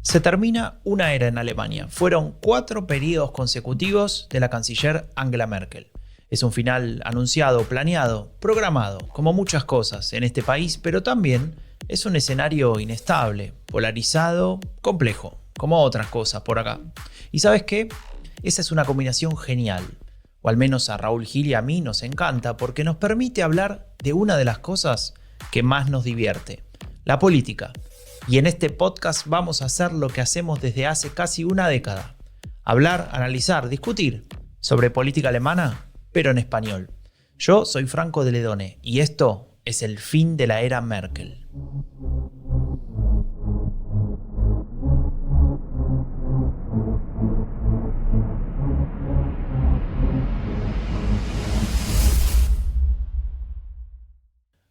Se termina una era en Alemania. Fueron 4 periodos consecutivos de la canciller Angela Merkel. Es un final anunciado, planeado, programado, como muchas cosas en este país, pero también es un escenario inestable, polarizado, complejo, como otras cosas por acá. ¿Y sabes qué? Esa es una combinación genial, o al menos a Raúl Gil y a mí nos encanta, porque nos permite hablar de una de las cosas que más nos divierte, la política. Y en este podcast vamos a hacer lo que hacemos desde hace casi una década. Hablar, analizar, discutir sobre política alemana, pero en español. Yo soy Franco de Ledone y esto es el fin de la era Merkel.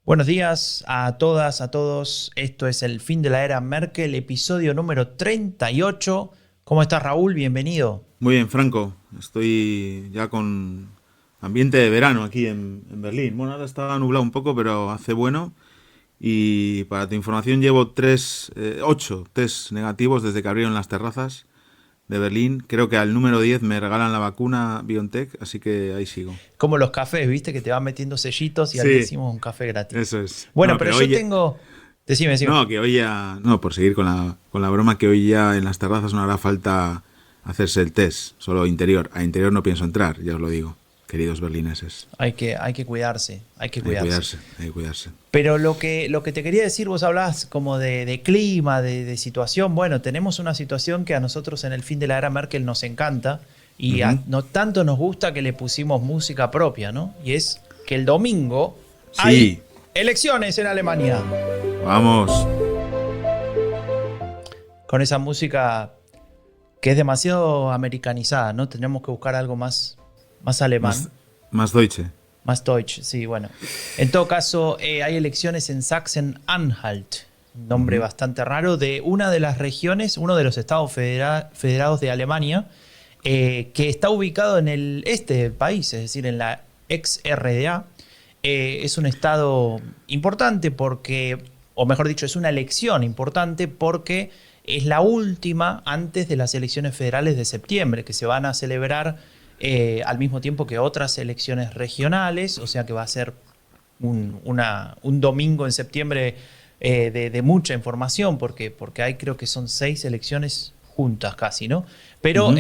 Buenos días a todas, a todos. Esto es el fin de la era Merkel, episodio número 38. ¿Cómo estás, Raúl? Bienvenido. Muy bien, Franco. Estoy ya con ambiente de verano aquí en Berlín. Bueno, ahora está nublado un poco, pero hace bueno. Y para tu información llevo 8 test negativos desde que abrieron las terrazas de Berlín. Creo que al número 10 me regalan la vacuna BioNTech, así que ahí sigo. Como los cafés, ¿viste? Que te van metiendo sellitos y al Sí, decimos un café gratis. eso es. Bueno, No, pero pero yo hoy, tengo... Decime. no, que hoy ya, no, por seguir con la broma, que hoy ya en las terrazas no hará falta hacerse el test, solo interior. A interior no pienso entrar, ya os lo digo, queridos berlineses. Hay que cuidarse, hay que cuidarse. Hay que cuidarse. Pero lo que te quería decir, vos hablabas como de clima, de situación. Bueno, tenemos una situación que a nosotros en el fin de la era Merkel nos encanta y no tanto nos gusta que le pusimos música propia, ¿no? Y es que el domingo hay elecciones en Alemania. Vamos. Con esa música que es demasiado americanizada, ¿no? Tenemos que buscar algo más alemán. Más Deutsche. Más Deutsch, sí, bueno. En todo caso, hay elecciones en Sachsen-Anhalt, un nombre bastante raro, de una de las regiones, uno de los estados federados de Alemania, que está ubicado en el este del país, es decir, en la ex-RDA. Es un estado importante porque, o mejor dicho, es una elección importante porque es la última antes de las elecciones federales de septiembre, que se van a celebrar al mismo tiempo que otras elecciones regionales, o sea que va a ser un domingo en septiembre de mucha información, porque hay, creo que son 6 elecciones juntas casi, ¿no? Pero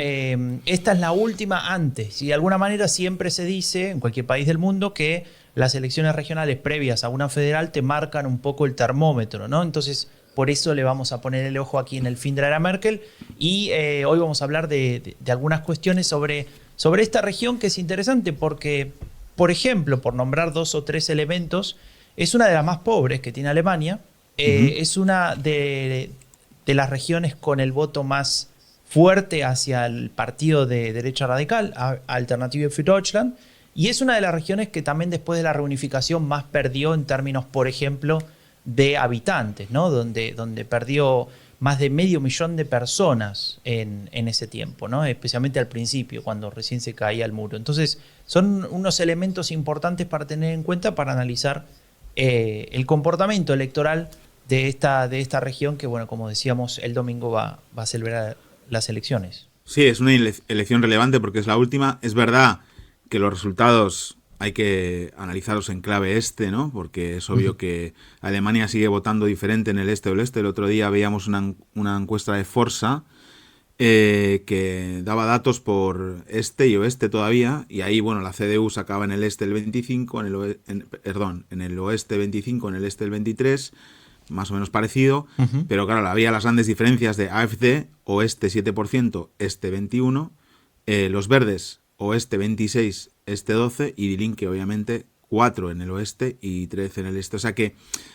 esta es la última antes, y de alguna manera siempre se dice, en cualquier país del mundo, que las elecciones regionales previas a una federal te marcan un poco el termómetro, ¿no? Entonces, por eso le vamos a poner el ojo aquí en el fin de la era Merkel, y hoy vamos a hablar de algunas cuestiones sobre esta región, que es interesante porque, por ejemplo, por nombrar 2 o 3 elementos, es una de las más pobres que tiene Alemania, es una de las regiones con el voto más fuerte hacia el partido de derecha radical, Alternative für Deutschland, y es una de las regiones que también después de la reunificación más perdió en términos, por ejemplo, de habitantes, ¿no? Donde perdió más de 500.000 de personas en ese tiempo, ¿no? Especialmente al principio, cuando recién se caía el muro. Entonces, son unos elementos importantes para tener en cuenta para analizar el comportamiento electoral de esta región que, bueno, como decíamos, el domingo va a celebrar las elecciones. Sí, es una elección relevante porque es la última. Es verdad que los resultados hay que analizarlos en clave este, ¿no? Porque es obvio que Alemania sigue votando diferente en el este o el este. El otro día veíamos una encuesta de Forsa que daba datos por este y oeste todavía, y ahí, bueno, la CDU sacaba en el este el 25, en el oeste 25, en el este el 23, más o menos parecido, pero claro, había las grandes diferencias de AfD, oeste 7%, este 21%, los verdes, oeste 26, este 12, y Die Linke, obviamente, 4 en el oeste y 13 en el este. O sea que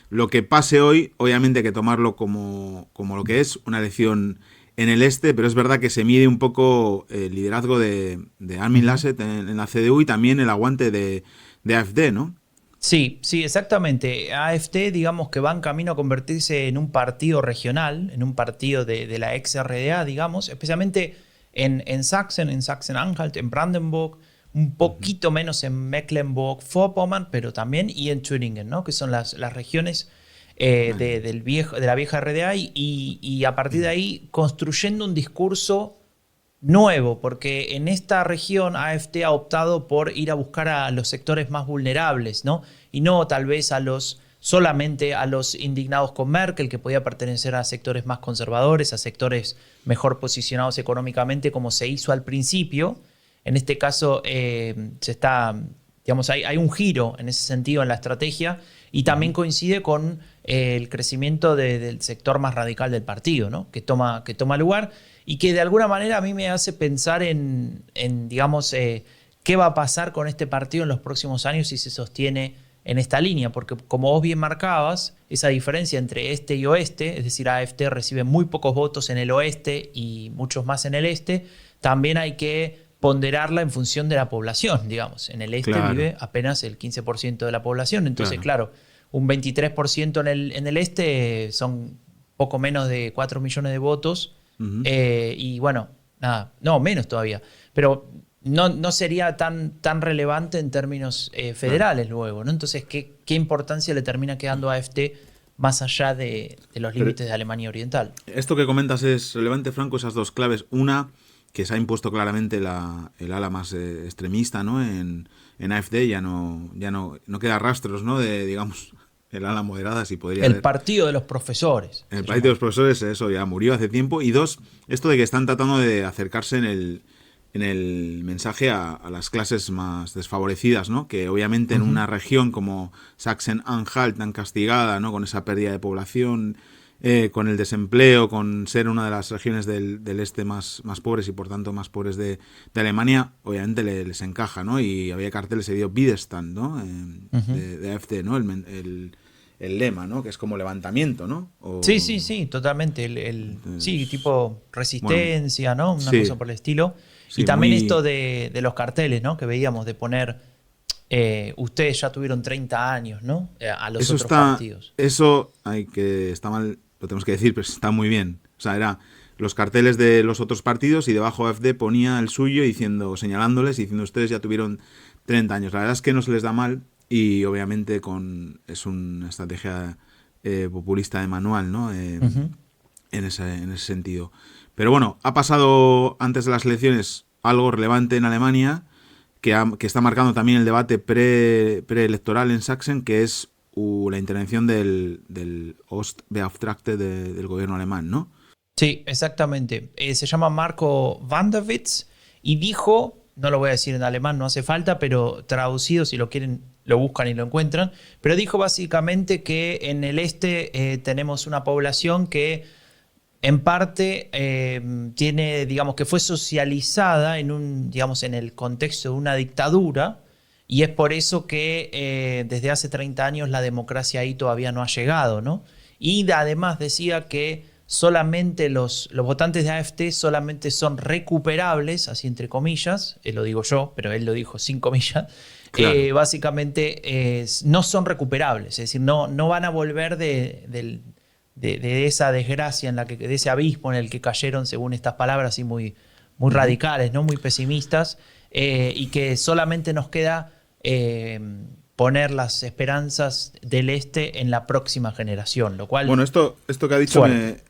lo que pase hoy, obviamente hay que tomarlo como lo que es, una elección en el este, pero es verdad que se mide un poco el liderazgo de Armin Laschet en la CDU y también el aguante de AfD, ¿no? Sí, exactamente. AfD, digamos que va en camino a convertirse en un partido regional, en un partido de la ex-RDA, digamos, especialmente en Sachsen-Anhalt, en Brandenburg, un poquito menos en Mecklenburg-Vorpommern, pero también y en Thüringen, ¿no? Que son las regiones Vale. de la vieja RDA y a partir de ahí construyendo un discurso nuevo, porque en esta región AfD ha optado por ir a buscar a los sectores más vulnerables, ¿no? Y no tal vez solamente a los indignados con Merkel, que podía pertenecer a sectores más conservadores, a sectores mejor posicionados económicamente, como se hizo al principio. En este caso digamos, hay un giro en ese sentido en la estrategia y también coincide con el crecimiento del sector más radical del partido, ¿no? que toma lugar y que de alguna manera a mí me hace pensar digamos, qué va a pasar con este partido en los próximos años si se sostiene en esta línea, porque como vos bien marcabas, esa diferencia entre este y oeste, es decir, AfD recibe muy pocos votos en el oeste y muchos más en el este, también hay que ponderarla en función de la población, digamos. En el este Claro, vive apenas el 15% de la población, entonces, claro. claro, un 23% en el este son poco menos de 4 millones de votos, Ujú. y bueno, nada, no, menos todavía, pero no sería tan relevante en términos Claro. federales luego, ¿no? Entonces, ¿qué importancia le termina quedando a AfD más allá de los Pero límites de Alemania Oriental? esto que comentas es relevante, Franco, esas dos claves. Una, que se ha impuesto claramente el ala más extremista, ¿no? En AfD no queda rastros, ¿no? De, digamos, el ala moderada, si podría El haber. partido de los profesores, En el se país de llama. los profesores, eso ya murió hace tiempo. Y dos, esto de que están tratando de acercarse en el mensaje a las clases más desfavorecidas, ¿no? Que obviamente en Ujú. una región como Sachsen-Anhalt, tan castigada, ¿no? Con esa pérdida de población, con el desempleo, con ser una de las regiones del este más pobres y por tanto más pobres de Alemania, obviamente les encaja, ¿no? Y había carteles, se dio Widerstand, ¿no? Ujú. De AfD, ¿no? El lema, ¿no? Que es como levantamiento, ¿no? Sí, O, sí, sí, totalmente. Sí, entonces, tipo bueno, resistencia, ¿no? Una sí, cosa por el estilo. Y sí, también muy. esto de los carteles, ¿no? Que veíamos de poner, ustedes ya tuvieron 30 años, ¿no? A los Eso otros está, partidos. eso hay que, está mal, lo tenemos que decir, pero está muy bien. O sea, era los carteles de los otros partidos y debajo AfD ponía el suyo diciendo, señalándoles y diciendo ustedes ya tuvieron 30 años. La verdad es que no se les da mal y obviamente es una estrategia populista de manual, ¿no? Ujú. En ese sentido. Pero bueno, ha pasado antes de las elecciones algo relevante en Alemania que está marcando también el debate preelectoral en Sachsen, que es la intervención del Ostbeauftragte del gobierno alemán, ¿no? Sí, exactamente. Se llama Marco Wanderwitz y dijo, no lo voy a decir en alemán, no hace falta, pero traducido, si lo quieren, lo buscan y lo encuentran, pero dijo básicamente que en el este tenemos una población que en parte tiene, digamos, que fue socializada digamos, en el contexto de una dictadura y es por eso que desde hace 30 años la democracia ahí todavía no ha llegado, ¿no? Y además decía que solamente los votantes de AfD solamente son recuperables, así entre comillas, lo digo yo, pero él lo dijo sin comillas, Claro. básicamente no son recuperables, es decir, no van a volver de esa desgracia, de ese abismo en el que cayeron, según estas palabras, así muy Ujú. radicales, ¿no? Muy pesimistas, y que solamente nos queda poner las esperanzas del este en la próxima generación, lo cual Bueno, esto que ha dicho fuerte.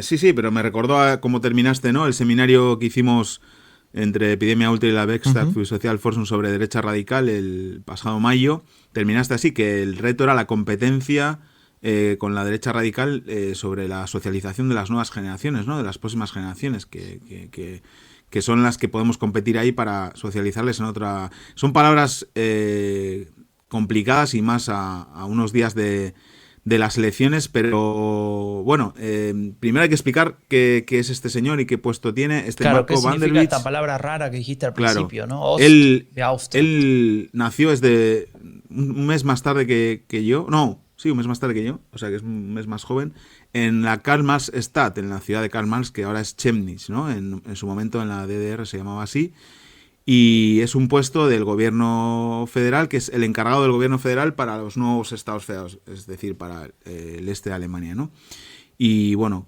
sí, sí, pero me recordó a cómo terminaste, ¿no? El seminario que hicimos entre Epidemia Ultra y la Werkstatt Ujú. für Sozialforschung sobre derecha radical el pasado mayo. Terminaste así, que el reto era la competencia con la derecha radical sobre la socialización de las nuevas generaciones, ¿no? De las próximas generaciones, que son las que podemos competir ahí para socializarles en otra. Son palabras complicadas y más a unos días de las elecciones, pero bueno, primero hay que explicar qué es este señor y qué puesto tiene. Este Claro, ¿qué Marco significa esta Vanderwitz, palabra rara que dijiste al claro, principio, ¿no? él, Ostbeauftragt. él nació desde un mes más tarde que yo, no, sí, un mes más tarde que yo, o sea que es un mes más joven, en la Karl-Marx-Stadt, en la ciudad de Karl Marx, que ahora es Chemnitz, ¿no? En su momento en la DDR se llamaba así, y es un puesto del gobierno federal, que es el encargado del gobierno federal para los nuevos estados federados, es decir, para el este de Alemania, ¿no? Y bueno,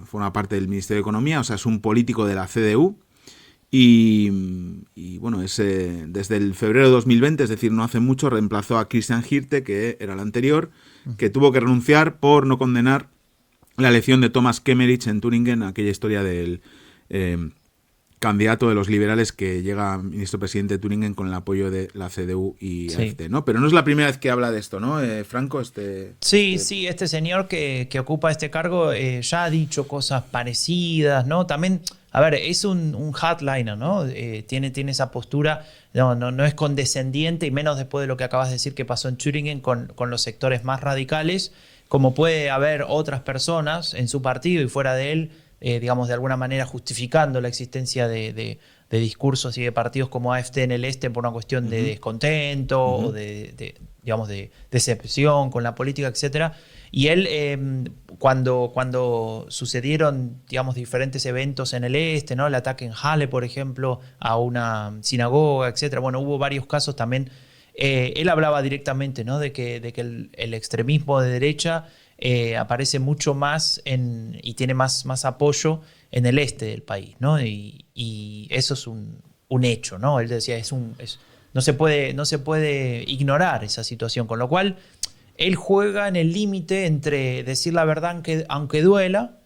forma parte del Ministerio de Economía, o sea, es un político de la CDU Y bueno, desde el febrero de 2020, es decir, no hace mucho, reemplazó a Christian Hirte, que era el anterior, que tuvo que renunciar por no condenar la elección de Thomas Kemmerich en Turingen, aquella historia del candidato de los liberales que llega ministro presidente de Turingen con el apoyo de la CDU y Sí. AfD, ¿no? Pero no es la primera vez que habla de esto, ¿no, Franco? Sí, sí, este señor que ocupa este cargo ya ha dicho cosas parecidas, ¿no? También, a ver, es un hardliner, ¿no? Tiene esa postura, no es condescendiente, y menos después de lo que acabas de decir que pasó en Thüringen con los sectores más radicales, como puede haber otras personas en su partido y fuera de él, digamos, de alguna manera justificando la existencia de discursos y de partidos como AfD en el este por una cuestión de descontento o digamos, de decepción con la política, etcétera. Y él, cuando sucedieron, digamos, diferentes eventos en el este, ¿no? El ataque en Halle, por ejemplo, a una sinagoga, etcétera. Bueno, hubo varios casos también. Él hablaba directamente, ¿no? de que el extremismo de derecha aparece mucho más y tiene más apoyo en el este del país, ¿no? Y eso es un hecho, ¿no? Él decía, no se puede ignorar esa situación, con lo cual él juega en el límite entre decir la verdad aunque duela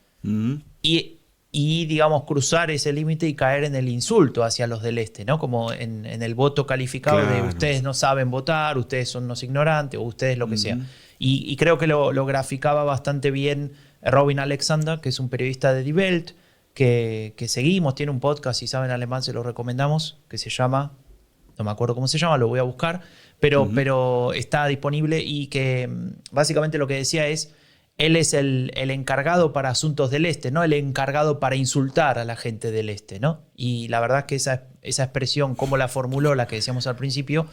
y, digamos, cruzar ese límite y caer en el insulto hacia los del este, ¿no? Como en el voto calificado de Claro. ustedes no saben votar, ustedes son unos ignorantes o ustedes lo que sea. Y creo que lo graficaba bastante bien Robin Alexander, que es un periodista de Die Welt, que seguimos, tiene un podcast, si saben alemán se lo recomendamos, que se llama, no me acuerdo cómo se llama, lo voy a buscar, pero está disponible, y que básicamente lo que decía es, él es el encargado para asuntos del este, ¿no? El encargado para insultar a la gente del este, ¿no? Y la verdad es que esa expresión, como la formuló, la que decíamos al principio,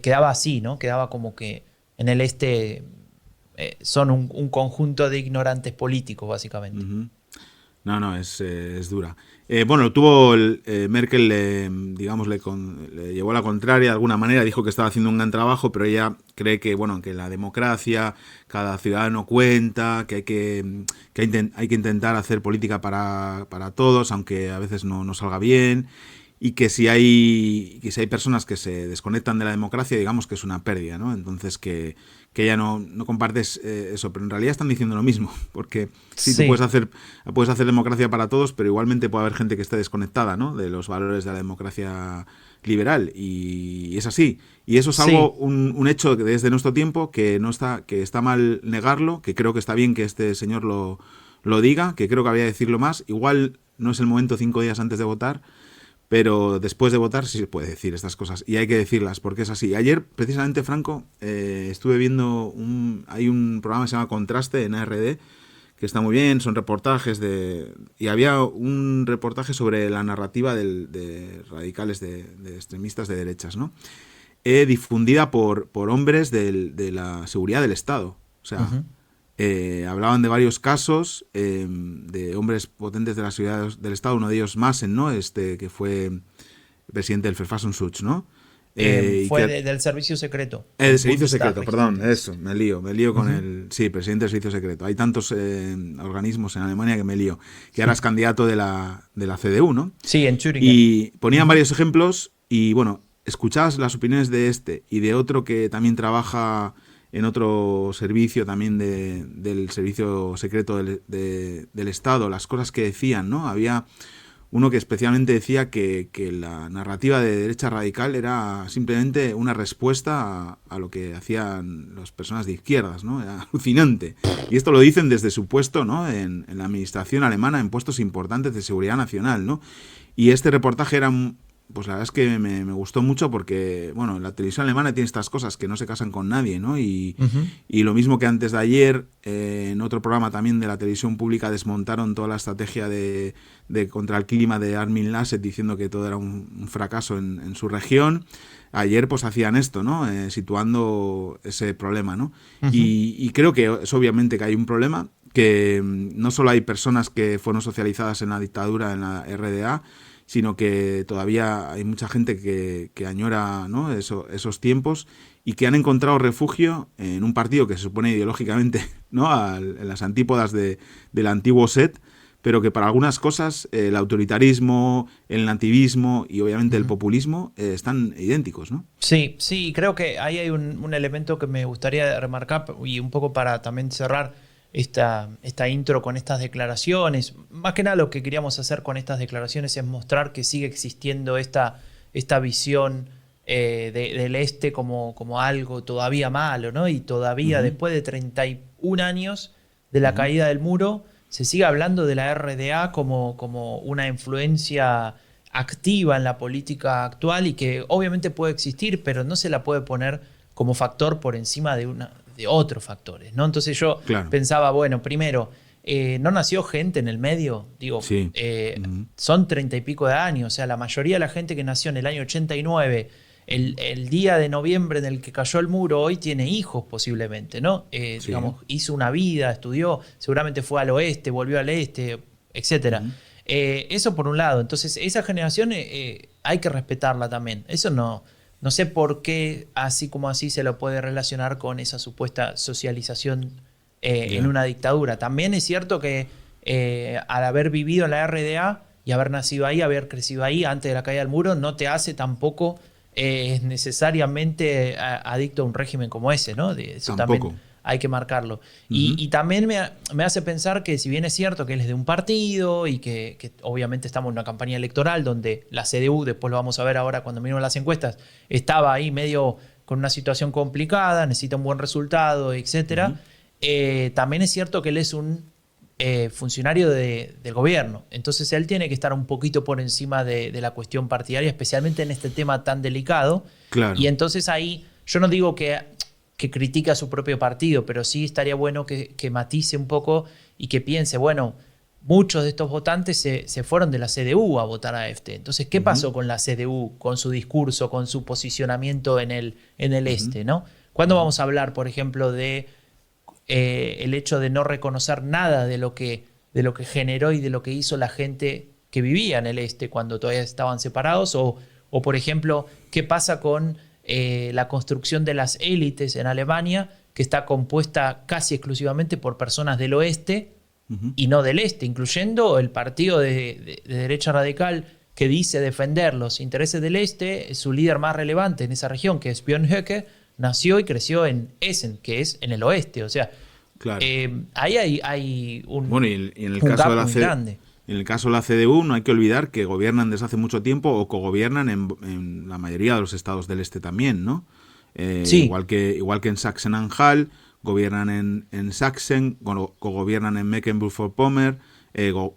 quedaba así, ¿no? Quedaba como que en el este son un conjunto de ignorantes políticos, básicamente. No, es dura. Bueno, tuvo Merkel, digamos, le llevó la contraria de alguna manera, dijo que estaba haciendo un gran trabajo, pero ella cree que, bueno, que la democracia, cada ciudadano cuenta, que hay que intentar hacer política para todos, aunque a veces no salga bien, y que si hay personas que se desconectan de la democracia, digamos que es una pérdida, ¿no? Entonces que ella no compartes eso, pero en realidad están diciendo lo mismo, porque sí, tú puedes hacer democracia para todos, pero igualmente puede haber gente que esté desconectada, ¿no? De los valores de la democracia liberal, y es así. Y eso es algo, un hecho desde nuestro tiempo que está mal negarlo, que creo que está bien que este señor lo diga, que creo que habría que decirlo más. Igual no es el momento 5 días antes de votar, pero después de votar sí se puede decir estas cosas, y hay que decirlas porque es así. Ayer, precisamente, Franco, estuve viendo hay un programa que se llama Contraste en ARD, que está muy bien, son reportajes y había un reportaje sobre la narrativa de radicales, de extremistas de derechas, ¿no? Difundida por hombres de la seguridad del Estado. O sea, hablaban de varios casos de hombres potentes de la seguridad del Estado, uno de ellos Massen, ¿no? Que fue presidente del Verfassungsschutz, ¿no? Fue del servicio secreto. El servicio secreto, perdón, eso, me lío con sí, presidente del servicio secreto. Hay tantos organismos en Alemania que me lío. Que ahora es candidato de la CDU, ¿no? Sí, en Thüringen. Y ponían varios ejemplos y, bueno, escuchabas las opiniones de este y de otro que también trabaja en otro servicio también del servicio secreto del Estado, las cosas que decían, ¿no? Había uno que especialmente decía que la narrativa de derecha radical era simplemente una respuesta a lo que hacían las personas de izquierdas, ¿no? Era alucinante. Y esto lo dicen desde su puesto, ¿no? En la administración alemana, en puestos importantes de seguridad nacional, ¿no? Y este reportaje era, pues la verdad es que me gustó mucho porque, bueno, la televisión alemana tiene estas cosas que no se casan con nadie, ¿no? Y lo mismo que antes de ayer, en otro programa también de la televisión pública desmontaron toda la estrategia de contra el clima de Armin Laschet, diciendo que todo era un fracaso en su región. Ayer pues hacían esto, ¿no? Situando ese problema, ¿no? Y creo que es obviamente que hay un problema, que no solo hay personas que fueron socializadas en la dictadura, en la RDA, sino que todavía hay mucha gente que añora, ¿no? esos tiempos, y que han encontrado refugio en un partido que se supone ideológicamente, ¿no? En las antípodas del antiguo SET, pero que para algunas cosas el autoritarismo, el nativismo y obviamente el populismo están idénticos, ¿no? Sí, sí, creo que ahí hay un elemento que me gustaría remarcar y un poco para también cerrar esta intro con estas declaraciones. Más que nada lo que queríamos hacer con estas declaraciones es mostrar que sigue existiendo esta visión del este como algo todavía malo, ¿no? Y todavía después de 31 años de la caída del muro, se sigue hablando de la RDA como una influencia activa en la política actual y que obviamente puede existir, pero no se la puede poner como factor por encima de otros factores, ¿no? Entonces yo pensaba, bueno, primero, no nació gente en el medio, digo, sí. Son 30 y pico de años, o sea, la mayoría de la gente que nació en el año 89, el día de noviembre en el que cayó el muro, hoy tiene hijos posiblemente, ¿no? Sí. Digamos, hizo una vida, estudió, seguramente fue al oeste, volvió al este, etc. Eso por un lado. Entonces, esa generación hay que respetarla también. Eso no sé por qué, así como así, se lo puede relacionar con esa supuesta socialización en una dictadura. También es cierto que al haber vivido en la RDA y haber nacido ahí, haber crecido ahí antes de la caída del muro, no te hace tampoco necesariamente adicto a un régimen como ese, ¿no? Eso también hay que marcarlo. Y también me hace pensar que si bien es cierto que él es de un partido y que obviamente estamos en una campaña electoral donde la CDU, después lo vamos a ver ahora cuando miremos las encuestas, estaba ahí medio con una situación complicada, necesita un buen resultado, etc. También es cierto que él es un funcionario del gobierno. Entonces él tiene que estar un poquito por encima de la cuestión partidaria, especialmente en este tema tan delicado. Claro. Y entonces ahí, yo no digo que critica a su propio partido, pero sí estaría bueno que matice un poco y que piense, bueno, muchos de estos votantes se fueron de la CDU a votar a AfD. Entonces, ¿qué pasó con la CDU, con su discurso, con su posicionamiento en el este, ¿no? ¿Cuándo vamos a hablar, por ejemplo, de el hecho de no reconocer nada de lo que generó y de lo que hizo la gente que vivía en el este cuando todavía estaban separados? O por ejemplo, ¿qué pasa con la construcción de las élites en Alemania, que está compuesta casi exclusivamente por personas del oeste y no del este, incluyendo el partido de derecha radical que dice defender los intereses del este? Su líder más relevante en esa región, que es Björn Höcke, nació y creció en Essen, que es en el oeste. O sea, claro. Ahí hay un, bueno, y en el un caso gap de la muy grande. En el caso de la CDU no hay que olvidar que gobiernan desde hace mucho tiempo o cogobiernan en la mayoría de los estados del este también, ¿no? Sí. Igual que en Sachsen-Anhalt, gobiernan en Sachsen, cogobiernan en Mecklenburg-Vorpommern,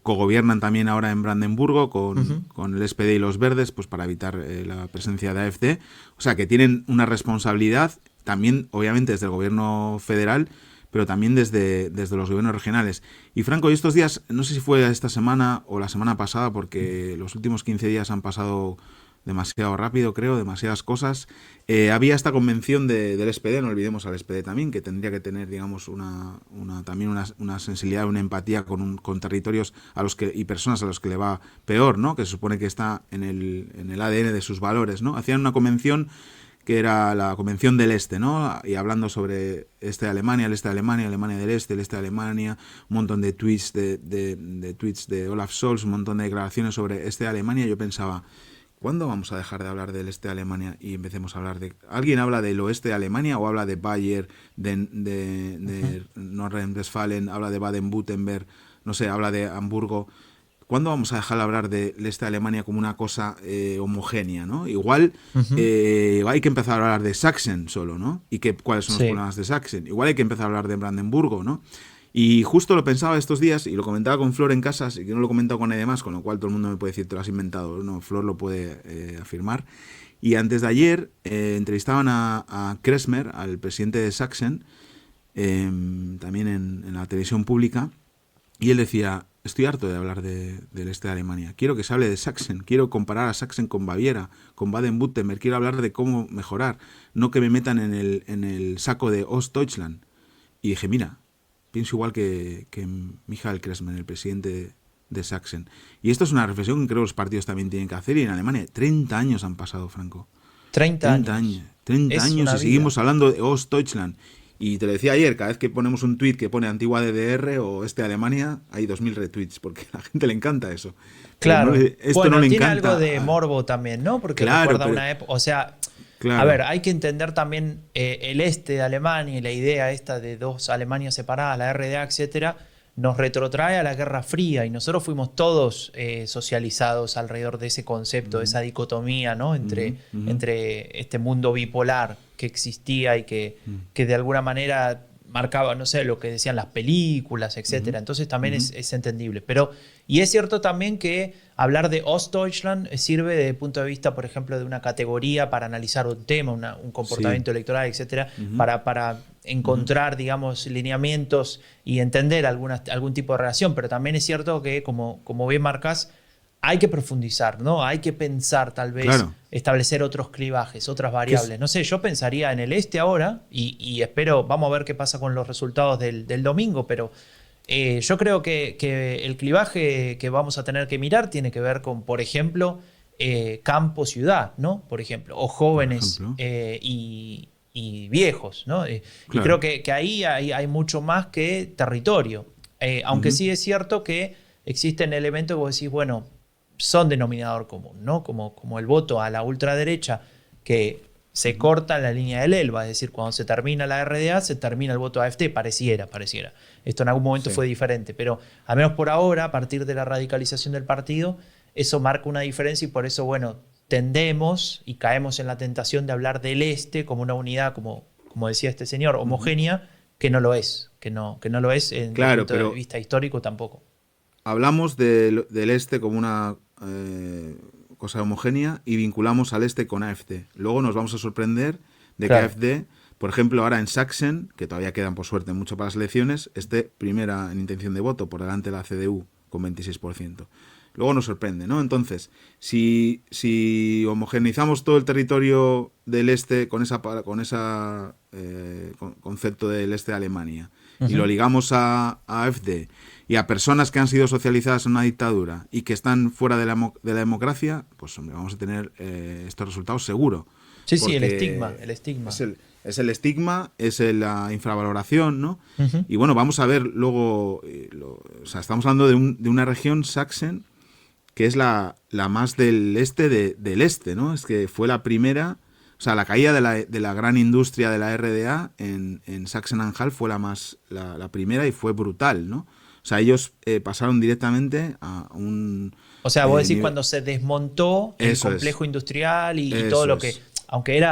cogobiernan también ahora en Brandenburgo con el SPD y los Verdes, pues para evitar la presencia de AfD. O sea que tienen una responsabilidad también, obviamente, desde el gobierno federal, pero también desde los gobiernos regionales. Y Franco, y estos días, no sé si fue esta semana o la semana pasada, porque los últimos 15 días han pasado demasiado rápido, creo, demasiadas cosas. Había esta convención del SPD, no olvidemos al SPD también, que tendría que tener, digamos, también una sensibilidad, una empatía con territorios a los que y personas a los que le va peor, ¿no? Que se supone que está en el ADN de sus valores, ¿no? Hacían una convención que era la Convención del Este, ¿no? Y hablando sobre este de Alemania, el este de Alemania, Alemania del Este, el este de Alemania, un montón de tweets de tweets de Olaf Scholz, un montón de declaraciones sobre este de Alemania. Yo pensaba, ¿cuándo vamos a dejar de hablar del este de Alemania y empecemos a hablar de... ¿Alguien habla del oeste de Alemania o habla de Bayern, de Nordrhein-Westfalen, habla de Baden-Württemberg, no sé, habla de Hamburgo? ¿Cuándo vamos a dejar de hablar del este de Alemania como una cosa homogénea, ¿no? Igual hay que empezar a hablar de Sachsen solo, ¿no? Y cuáles son los problemas de Sachsen. Igual hay que empezar a hablar de Brandenburgo, ¿no? Y justo lo pensaba estos días y lo comentaba con Flor en casa, y que no lo he comentado con nadie más, con lo cual todo el mundo me puede decir, te lo has inventado. No, Flor lo puede afirmar. Y antes de ayer entrevistaban a Kressmer, al presidente de Sachsen, también en la televisión pública, y él decía, estoy harto de hablar del este de Alemania. Quiero que se hable de Sachsen. Quiero comparar a Sachsen con Baviera, con Baden-Württemberg. Quiero hablar de cómo mejorar. No que me metan en el saco de Ostdeutschland. Y dije, mira, pienso igual que Michael Kressmer, el presidente de Sachsen. Y esto es una reflexión que creo que los partidos también tienen que hacer. Y en Alemania 30 años han pasado, Franco. 30 años. 30 años y seguimos hablando de Ostdeutschland. Y te lo decía ayer, cada vez que ponemos un tweet que pone antigua DDR o Alemania, hay 2000 retweets, porque a la gente le encanta eso. Pero Claro. esto Bueno, no le tiene encanta. algo de morbo también, ¿no? Porque Claro, recuerda pero, una época, o sea, claro. a ver, hay que entender también el este de Alemania y la idea esta de dos Alemanias separadas, la RDA, etcétera, nos retrotrae a la Guerra Fría y nosotros fuimos todos socializados alrededor de ese concepto, de esa dicotomía, ¿no? Entre este mundo bipolar que existía y que de alguna manera marcaba, no sé, lo que decían las películas, etcétera. Entonces también es entendible. Pero, y es cierto también que hablar de Ostdeutschland sirve desde el punto de vista, por ejemplo, de una categoría para analizar un tema, un comportamiento electoral, etcétera, para encontrar, digamos, lineamientos y entender algún tipo de relación. Pero también es cierto que, como bien marcas, hay que profundizar, ¿no? Hay que pensar, tal vez, establecer otros clivajes, otras variables. No sé, yo pensaría en el este ahora y espero, vamos a ver qué pasa con los resultados del domingo, pero yo creo que el clivaje que vamos a tener que mirar tiene que ver con, por ejemplo, campo-ciudad, ¿no? Por ejemplo, o jóvenes y viejos, ¿no? Y creo que ahí hay mucho más que territorio. Aunque sí es cierto que existen elementos que vos decís, bueno, son denominador común, ¿no? Como el voto a la ultraderecha que se corta en la línea del ELBA, es decir, cuando se termina la RDA, se termina el voto AfD, pareciera. Esto en algún momento fue diferente, pero al menos por ahora, a partir de la radicalización del partido, eso marca una diferencia y por eso, bueno, tendemos y caemos en la tentación de hablar del este como una unidad, como decía este señor, homogénea, que no lo es, que no lo es en el punto de vista histórico tampoco. Hablamos del este como una cosa homogénea y vinculamos al este con AfD. Luego nos vamos a sorprender de que AfD, por ejemplo, ahora en Sachsen, que todavía quedan por suerte mucho para las elecciones, esté primera en intención de voto, por delante de la CDU con 26%. Luego nos sorprende, ¿no? Entonces, si homogeneizamos todo el territorio del este con ese concepto del este de Alemania y lo ligamos a AfD y a personas que han sido socializadas en una dictadura y que están fuera de la democracia, pues hombre, vamos a tener estos resultados seguro. Sí, el estigma. Es el estigma, es la infravaloración, ¿no? Y bueno, vamos a ver luego, o sea, estamos hablando de una región, Sachsen, que es la más del este del este, ¿no? Es que fue la primera, o sea, la caída de la gran industria de la RDA en Sachsen-Anhalt fue la primera y fue brutal, ¿no? O sea, ellos pasaron directamente a un... O sea, vos decís cuando se desmontó el complejo industrial y todo lo que... Aunque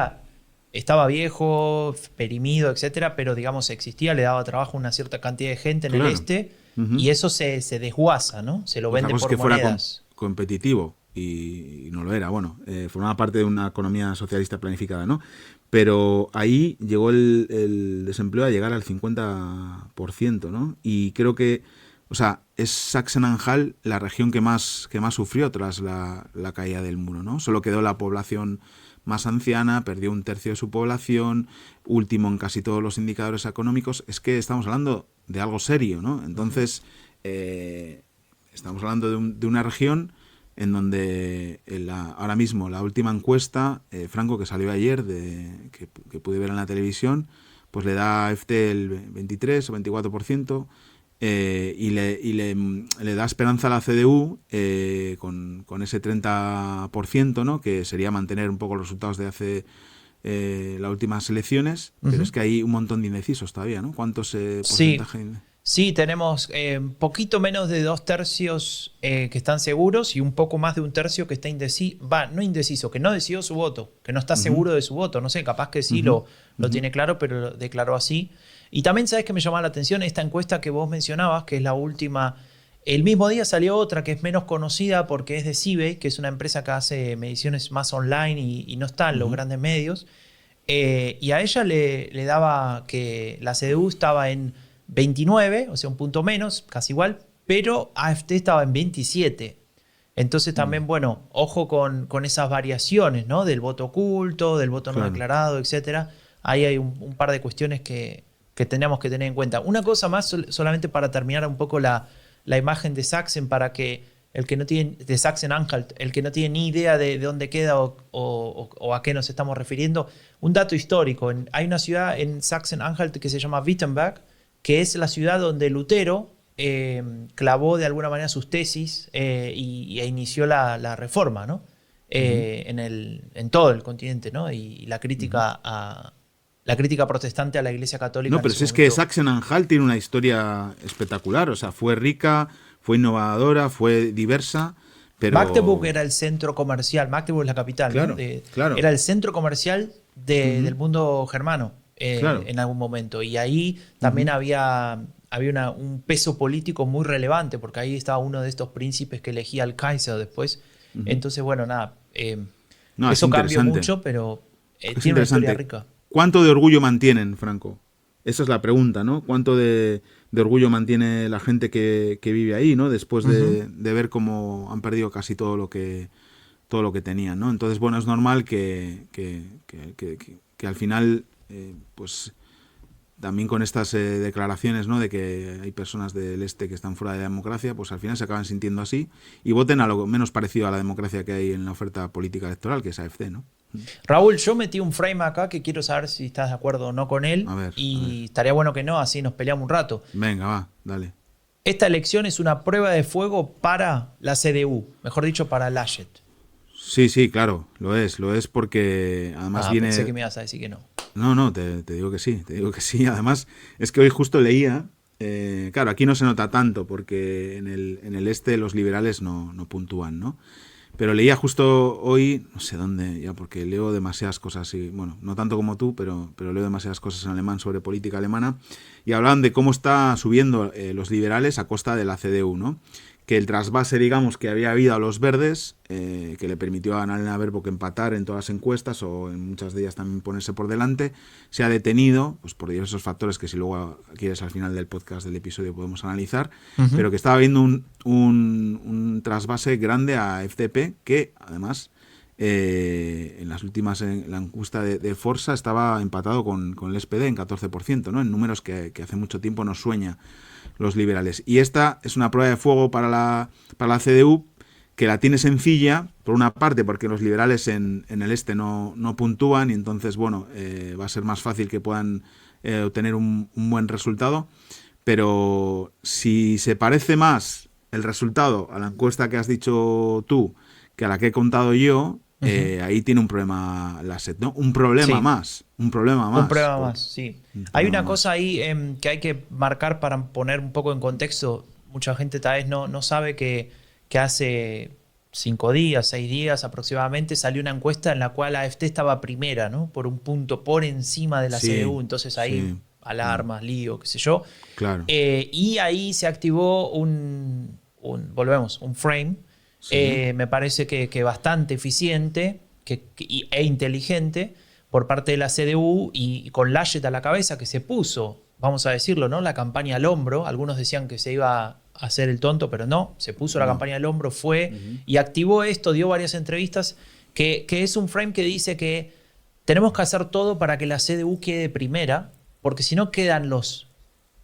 estaba viejo, perimido, etcétera, pero digamos existía, le daba trabajo a una cierta cantidad de gente en el este y eso se desguaza, ¿no? Se lo vende por monedas. Fuera competitivo y no lo era. Bueno, formaba parte de una economía socialista planificada, ¿no? Pero ahí llegó el desempleo a llegar al 50%, ¿no? Y creo que, o sea, es Sachsen-Anhalt la región que más sufrió tras la caída del muro, ¿no? Solo quedó la población más anciana, perdió un tercio de su población, último en casi todos los indicadores económicos. Es que estamos hablando de algo serio, ¿no? Entonces, estamos hablando de una región en donde ahora mismo la última encuesta, Franco, que salió ayer, que pude ver en la televisión, pues le da a AfD el 23 o 24%, y le da esperanza a la CDU con ese 30%, ¿no? Que sería mantener un poco los resultados de hace las últimas elecciones, pero es que hay un montón de indecisos todavía, ¿no? ¿Cuántos porcentaje? Sí, tenemos poquito menos de 2/3 que están seguros y un poco más de 1/3 que está no indeciso, que no decidió su voto, que no está seguro de su voto. No sé, capaz que sí lo tiene claro, pero lo declaró así. Y también, ¿sabes qué me llamaba la atención? Esta encuesta que vos mencionabas, que es la última. El mismo día salió otra que es menos conocida porque es de CIBE, que es una empresa que hace mediciones más online y no está en los grandes medios. Y a ella le daba que la CDU estaba en 29, o sea, un punto menos, casi igual, pero AfD estaba en 27. Entonces también, bueno, ojo con esas variaciones, ¿no? Del voto oculto, del voto no declarado, etcétera. Ahí hay un par de cuestiones que tenemos que tener en cuenta. Una cosa más, solamente para terminar un poco la imagen de Sachsen, para que el que no tiene, de Sachsen-Anhalt, el que no tiene ni idea de dónde queda o a qué nos estamos refiriendo, un dato histórico. Hay una ciudad en Sachsen-Anhalt que se llama Wittenberg, que es la ciudad donde Lutero clavó de alguna manera sus tesis e inició la reforma, ¿no? En todo el continente, ¿no? Y la crítica la crítica protestante a la Iglesia Católica. No, pero si es que Sachsen-Anhalt tiene una historia espectacular, o sea, fue rica, fue innovadora, fue diversa, pero... Magdeburg era el centro comercial, Magdeburg es la capital, claro, ¿no? claro. Era el centro comercial del mundo germano claro. en algún momento, y ahí también había un peso político muy relevante, porque ahí estaba uno de estos príncipes que elegía al Kaiser después. Entonces, bueno, nada, eso cambió mucho, pero tiene una historia rica. ¿Cuánto de orgullo mantienen, Franco? Esa es la pregunta, ¿no? ¿Cuánto de orgullo mantiene la gente que vive ahí, ¿no? Después de ver cómo han perdido casi todo lo que tenían, ¿no? Entonces, bueno, es normal que al final, pues también con estas declaraciones, ¿no? De que hay personas del este que están fuera de la democracia, pues al final se acaban sintiendo así y voten a lo menos parecido a la democracia que hay en la oferta política electoral, que es AfD, ¿no? Raúl, yo metí un frame acá que quiero saber si estás de acuerdo o no con él. A ver. Estaría bueno que no, así nos peleamos un rato. Venga, va, dale. Esta elección es una prueba de fuego para la CDU, mejor dicho, para Laschet. Sí, claro, lo es porque además viene... Pensé que me ibas a decir que no. No, te digo que sí, Además, es que hoy justo leía, claro, aquí no se nota tanto porque en el este los liberales no puntúan, ¿no? Pero leía justo hoy, no sé dónde, ya porque leo demasiadas cosas, y bueno, no tanto como tú, pero leo demasiadas cosas en alemán sobre política alemana, y hablaban de cómo está subiendo los liberales a costa de la CDU, ¿no? Que el trasvase, digamos, que había habido a los verdes, que le permitió a Annalena Baerbock empatar en todas las encuestas, o en muchas de ellas también ponerse por delante, se ha detenido, pues por diversos factores que si luego quieres al final del podcast, del episodio, podemos analizar, pero que estaba habiendo un trasvase grande a FDP, que además en las últimas, en la encuesta de Forza, estaba empatado con el SPD en 14%, ¿no? En números que hace mucho tiempo nos sueña los liberales. Y esta es una prueba de fuego para la CDU, que la tiene sencilla, por una parte porque los liberales en el este no puntúan, y entonces, bueno, va a ser más fácil que puedan obtener un buen resultado, pero si se parece más el resultado a la encuesta que has dicho tú que a la que he contado yo, ahí tiene un problema Laschet, ¿no? Un problema más, sí. Hay una cosa ahí que hay que marcar para poner un poco en contexto. Mucha gente tal vez no sabe que hace 5 días, 6 días aproximadamente salió una encuesta en la cual la AfD estaba primera, ¿no? Por un punto por encima de la CDU. Entonces ahí alarmas, lío, qué sé yo. Claro. Y ahí se activó un frame. Me parece que bastante eficiente e inteligente por parte de la CDU, y con Laschet a la cabeza, que se puso, vamos a decirlo, ¿no? La campaña al hombro. Algunos decían que se iba a hacer el tonto, pero no, se puso la campaña al hombro, fue y activó esto, dio varias entrevistas, que es un frame que dice que tenemos que hacer todo para que la CDU quede primera, porque si no quedan los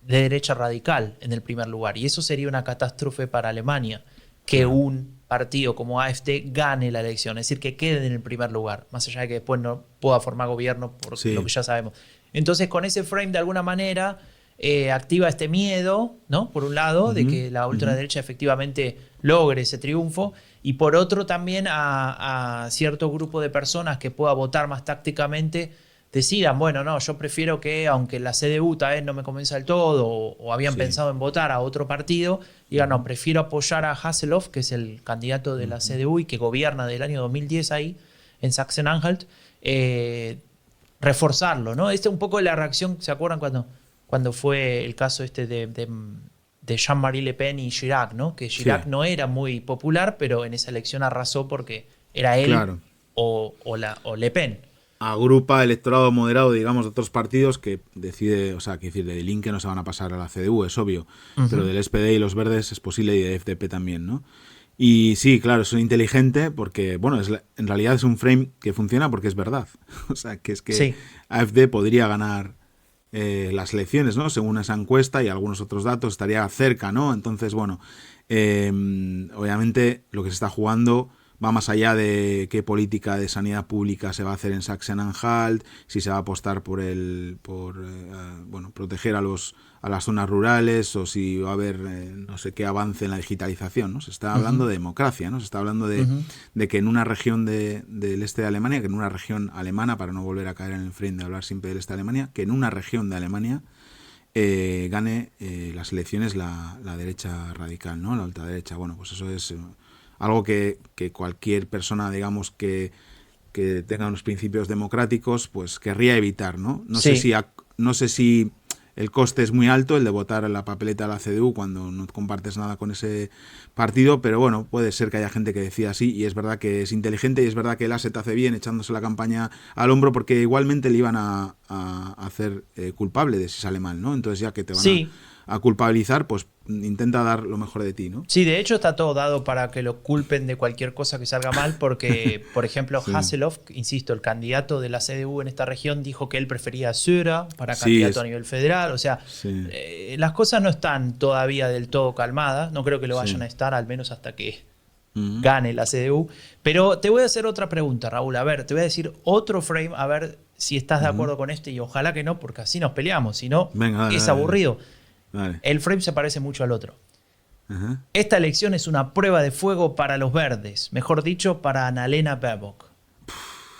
de derecha radical en el primer lugar, y eso sería una catástrofe para Alemania, que un partido como AfD gane la elección, es decir, que quede en el primer lugar, más allá de que después no pueda formar gobierno por lo que ya sabemos. Entonces, con ese frame, de alguna manera, activa este miedo, ¿no? Por un lado, de que la ultraderecha efectivamente logre ese triunfo, y por otro también a cierto grupo de personas que pueda votar más tácticamente, decidan, bueno, no, yo prefiero que, aunque la CDU tal vez no me convenza del todo, o habían pensado en votar a otro partido, digan, no, prefiero apoyar a Hasselhoff, que es el candidato de la CDU y que gobierna del año 2010 ahí, en Sachsen-Anhalt, reforzarlo, ¿no? Esta es un poco la reacción, ¿se acuerdan cuando fue el caso este de Jean-Marie Le Pen y Chirac, ¿no? Que Chirac no era muy popular, pero en esa elección arrasó porque era él o Le Pen. Agrupa electorado moderado, digamos, de otros partidos que decide, o sea, que decir, de Linke no se van a pasar a la CDU, es obvio, pero del SPD y los verdes es posible, y de FDP también, ¿no? Y sí, claro, es inteligente porque, bueno, en realidad es un frame que funciona porque es verdad. O sea, que es que AfD podría ganar las elecciones, ¿no? Según esa encuesta y algunos otros datos, estaría cerca, ¿no? Entonces, bueno, obviamente lo que se está jugando va más allá de qué política de sanidad pública se va a hacer en Sachsen-Anhalt, si se va a apostar por bueno, proteger a las zonas rurales, o si va a haber no sé qué avance en la digitalización, ¿no? Se está hablando de democracia, ¿no? Se está hablando de que en una región del este de Alemania, que en una región alemana, para no volver a caer en el frame de hablar siempre del este de Alemania, que en una región de Alemania gane las elecciones la derecha radical, ¿no? La ultraderecha. Bueno, pues eso es algo que cualquier persona, digamos, que tenga unos principios democráticos, pues querría evitar, ¿no? No sé si el coste es muy alto, el de votar en la papeleta de la CDU cuando no compartes nada con ese partido, pero bueno, puede ser que haya gente que decida así, y es verdad que es inteligente, y es verdad que el ASET hace bien echándose la campaña al hombro, porque igualmente le iban a hacer culpable de si sale mal, ¿no? Entonces, ya que te van a culpabilizar, pues intenta dar lo mejor de ti, ¿no? Sí, de hecho está todo dado para que lo culpen de cualquier cosa que salga mal, porque, por ejemplo, Hasselhoff, insisto, el candidato de la CDU en esta región, dijo que él prefería a Söder para candidato a nivel federal. O sea, las cosas no están todavía del todo calmadas. No creo que lo vayan a estar, al menos hasta que gane la CDU. Pero te voy a hacer otra pregunta, Raúl. A ver, te voy a decir otro frame, a ver si estás de acuerdo con este, y ojalá que no, porque así nos peleamos. Si no, es aburrido. Dale. El frame se parece mucho al otro. Esta elección es una prueba de fuego para los verdes, mejor dicho, para Annalena Baerbock.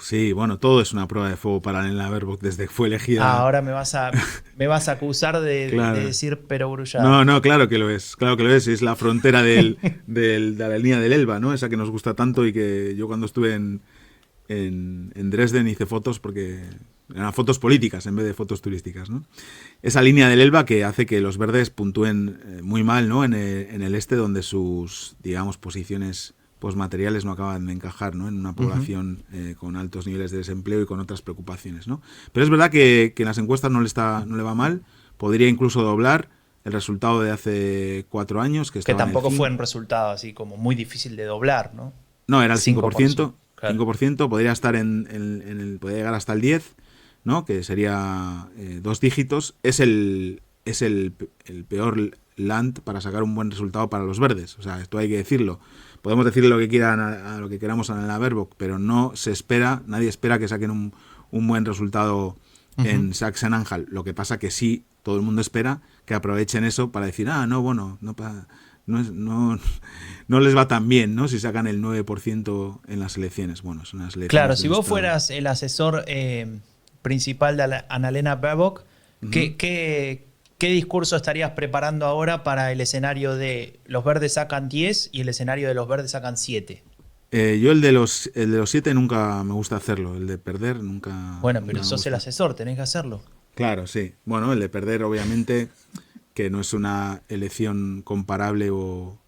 Sí, bueno, todo es una prueba de fuego para Annalena Baerbock desde que fue elegida. Ahora me vas a acusar de decir perogrullada. No, claro que lo es, es la frontera de la línea del Elba, ¿no? Esa que nos gusta tanto, y que yo cuando estuve en Dresden hice fotos, porque eran fotos políticas en vez de fotos turísticas, ¿no? Esa línea del Elba que hace que los verdes puntúen muy mal, ¿no? En el este, donde sus, digamos, posiciones postmateriales no acaban de encajar, ¿no? En una población con altos niveles de desempleo y con otras preocupaciones, ¿no? Pero es verdad que en las encuestas no le va mal. Podría incluso doblar el resultado de hace 4 años. Que tampoco fue un resultado así como muy difícil de doblar, ¿no? No, era el 5%. Claro. 5%, podría estar podría llegar hasta el 10%, ¿no? Que sería 2 dígitos. Es el peor land para sacar un buen resultado para los verdes. O sea, esto hay que decirlo. Podemos decirle lo que lo que queramos a Annalena Baerbock, pero nadie espera que saquen un buen resultado en Sachsen-Anhalt. Lo que pasa que sí, todo el mundo espera que aprovechen eso para decir, no les va tan bien, ¿no? Si sacan el 9% en las elecciones. Bueno, son unas elecciones. Claro, si vos fueras el asesor principal de Annalena Baerbock, ¿qué discurso estarías preparando ahora para el escenario de los verdes sacan 10 y el escenario de los verdes sacan 7? Yo el de los 7 nunca me gusta hacerlo, el de perder nunca. Bueno, pero sos el asesor, tenés que hacerlo. Claro, sí. Bueno, el de perder, obviamente, que no es una elección comparable o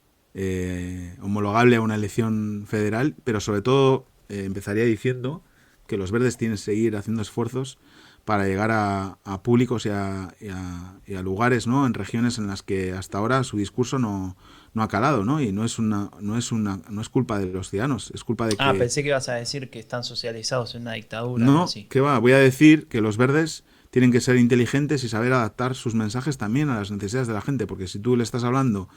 homologable a una elección federal, pero sobre todo empezaría diciendo que los verdes tienen que seguir haciendo esfuerzos para llegar a públicos y a lugares, ¿no? En regiones en las que hasta ahora su discurso no ha calado, ¿no? Y no es culpa de los ciudadanos, es culpa de que... Pensé que ibas a decir que están socializados en una dictadura. No, así. ¿qué va? Voy a decir que los verdes tienen que ser inteligentes y saber adaptar sus mensajes también a las necesidades de la gente, porque si tú le estás hablando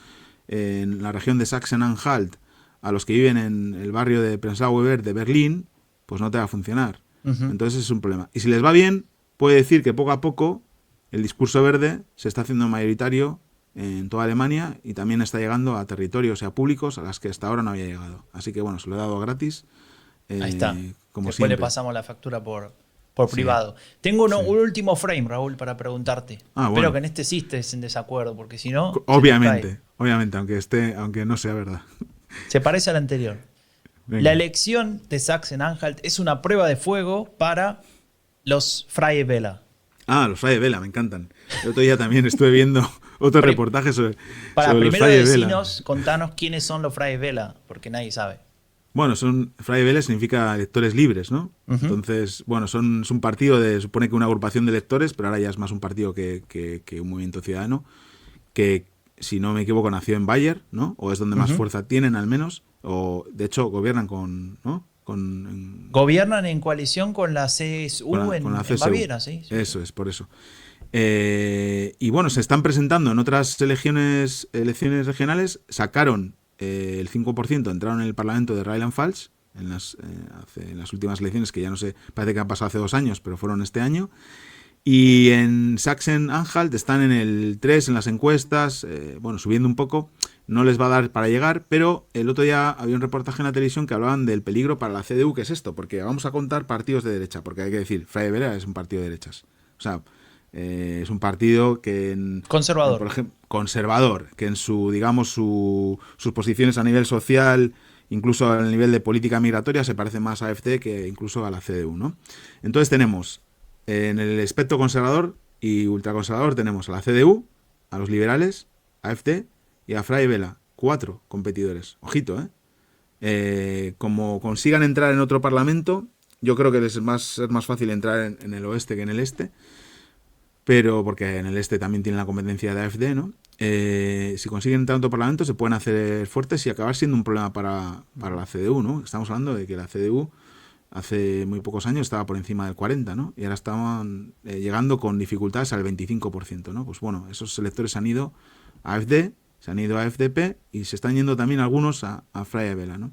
en la región de Sachsen-Anhalt a los que viven en el barrio de Prenzlauer Berg de Berlín, pues no te va a funcionar. Entonces es un problema. Y si les va bien, puede decir que poco a poco el discurso verde se está haciendo mayoritario en toda Alemania y también está llegando a territorios y a públicos a las que hasta ahora no había llegado. Así que bueno, se lo he dado gratis. Ahí está. Como Después siempre. Le pasamos la factura por privado. Tengo un último frame, Raúl, para preguntarte. Espero que en este sí estés en desacuerdo, porque si no... Obviamente, aunque no sea verdad. Se parece al anterior. Venga. La elección de Sachsen-Anhalt es una prueba de fuego para los Freie Wähler. Los Freie Wähler, me encantan. El otro día también estuve viendo otro reportaje sobre los primero Freie Wähler. Contanos quiénes son los Freie Wähler, porque nadie sabe. Bueno, Freie Wähler significa electores libres, ¿no? Entonces, bueno, son un partido supone que una agrupación de electores, pero ahora ya es más un partido que un movimiento ciudadano, que, si no me equivoco, nació en Bayer, ¿no? O es donde más fuerza tienen, al menos. O, de hecho, gobiernan Gobiernan en coalición con la CSU en Baviera, ¿sí? Eso es, por eso. Y bueno, se están presentando en otras elecciones regionales, sacaron el 5%, entraron en el Parlamento de Rheinland-Pfalz en las últimas elecciones, que ya no sé, parece que han pasado hace 2 años, pero fueron este año. Y en Sachsen-Anhalt están en el 3 en las encuestas, bueno, subiendo un poco, no les va a dar para llegar, pero el otro día había un reportaje en la televisión que hablaban del peligro para la CDU, que es esto, porque vamos a contar partidos de derecha, porque hay que decir, Freie Wähler es un partido de derechas. O sea, es un partido que Conservador. por ejemplo, conservador, que en sus posiciones a nivel social, incluso a nivel de política migratoria, se parece más a AfD que incluso a la CDU, ¿no? Entonces tenemos en el espectro conservador y ultraconservador tenemos a la CDU, a los liberales, a AfD y a Freie Wähler. 4 competidores. Ojito, ¿eh? Como consigan entrar en otro parlamento, yo creo que es más fácil entrar en el oeste que en el este, pero porque en el este también tienen la competencia de AfD, ¿no? Si consiguen entrar en otro parlamento se pueden hacer fuertes y acabar siendo un problema para la CDU, ¿no? Estamos hablando de que la CDU hace muy pocos años estaba por encima del 40%, ¿no? Y ahora estaban llegando con dificultades al 25%, ¿no? Pues bueno, esos electores se han ido a AfD, se han ido a FDP y se están yendo también algunos a Freie Wähler, ¿no?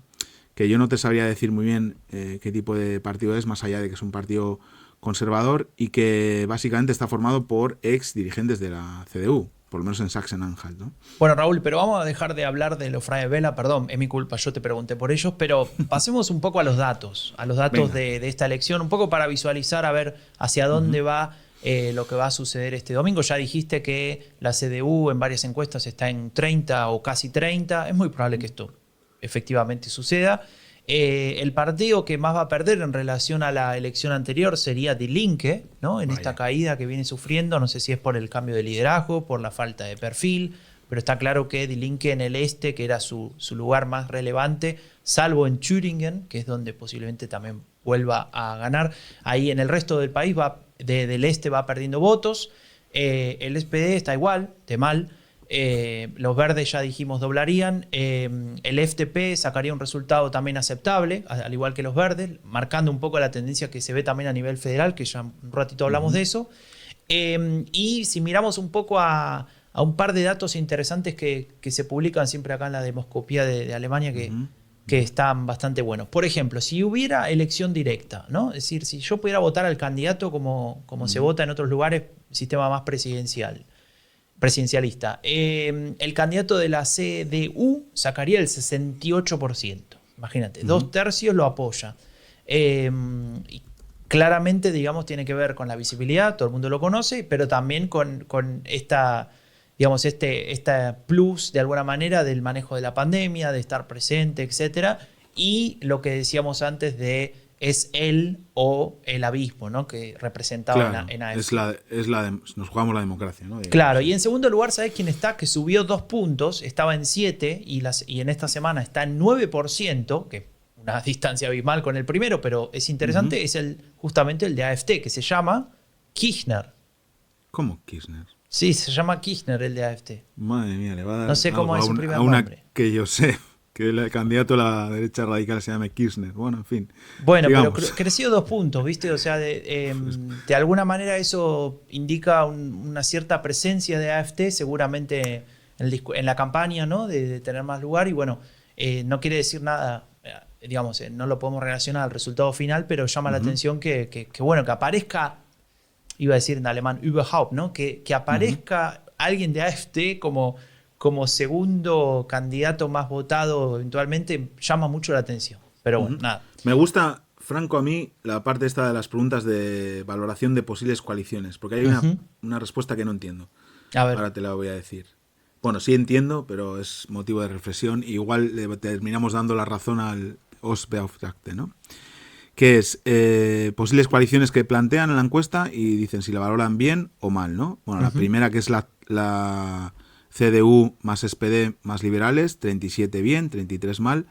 Que yo no te sabría decir muy bien qué tipo de partido es, más allá de que es un partido conservador y que básicamente está formado por ex dirigentes de la CDU, por lo menos en Sachsen-Anhalt, ¿no? Bueno, Raúl, pero vamos a dejar de hablar de los Freie Wähler, perdón, es mi culpa, yo te pregunté por ellos, pero pasemos un poco a los datos de esta elección, un poco para visualizar a ver hacia dónde va lo que va a suceder este domingo. Ya dijiste que la CDU en varias encuestas está en 30 o casi 30, es muy probable que esto efectivamente suceda. El partido que más va a perder en relación a la elección anterior sería Die Linke, ¿no? En esta caída que viene sufriendo, no sé si es por el cambio de liderazgo, por la falta de perfil, pero está claro que Die Linke en el este, que era su lugar más relevante, salvo en Thüringen, que es donde posiblemente también vuelva a ganar, ahí en el resto del país del este va perdiendo votos. El SPD está igual, de mal. Los verdes ya dijimos doblarían, el FDP sacaría un resultado también aceptable, al igual que los verdes, marcando un poco la tendencia que se ve también a nivel federal, que ya un ratito hablamos de eso. Y si miramos un poco a un par de datos interesantes que se publican siempre acá en la Demoscopía de Alemania, que están bastante buenos. Por ejemplo, si hubiera elección directa, ¿no? Es decir, si yo pudiera votar al candidato como se vota en otros lugares, sistema más presidencialista. El candidato de la CDU sacaría el 68%. Imagínate, 2/3 lo apoya. Y claramente, digamos, tiene que ver con la visibilidad, todo el mundo lo conoce, pero también con esta, digamos, esta plus de alguna manera del manejo de la pandemia, de estar presente, etc. Y lo que decíamos antes de es él o el abismo, ¿no? Que representaba claro, en AfD. Nos jugamos la democracia, ¿no? Digamos. Claro, y en segundo lugar, ¿sabés quién está? Que subió 2 puntos, estaba en 7 y en esta semana está en 9%, que una distancia abismal con el primero, pero es interesante, es justamente el de AfD, que se llama Kirchner. ¿Cómo Kirchner? Sí, se llama Kirchner el de AfD. Madre mía, le va a dar no sé cómo es su primer a una nombre. Que yo sé, que el candidato a la derecha radical se llame Kirchner. Bueno, en fin. Bueno, digamos. pero creció 2 puntos, ¿viste? O sea, de alguna manera eso indica una cierta presencia de AfD, seguramente en la campaña, ¿no? De tener más lugar. Y bueno, no quiere decir nada, digamos, no lo podemos relacionar al resultado final, pero llama la atención que bueno, que aparezca, iba a decir en alemán, überhaupt, ¿no? Que aparezca alguien de AfD como segundo candidato más votado eventualmente, llama mucho la atención. Pero bueno, nada. Me gusta, Franco, a mí la parte esta de las preguntas de valoración de posibles coaliciones, porque hay una respuesta que no entiendo. A ver. Ahora te la voy a decir. Bueno, sí entiendo, pero es motivo de reflexión. Igual le terminamos dando la razón al Ostbeauftragte, ¿no? Que es posibles coaliciones que plantean en la encuesta y dicen si la valoran bien o mal, ¿no? Bueno, la primera, que es la CDU más SPD más liberales, 37 bien, 33 mal.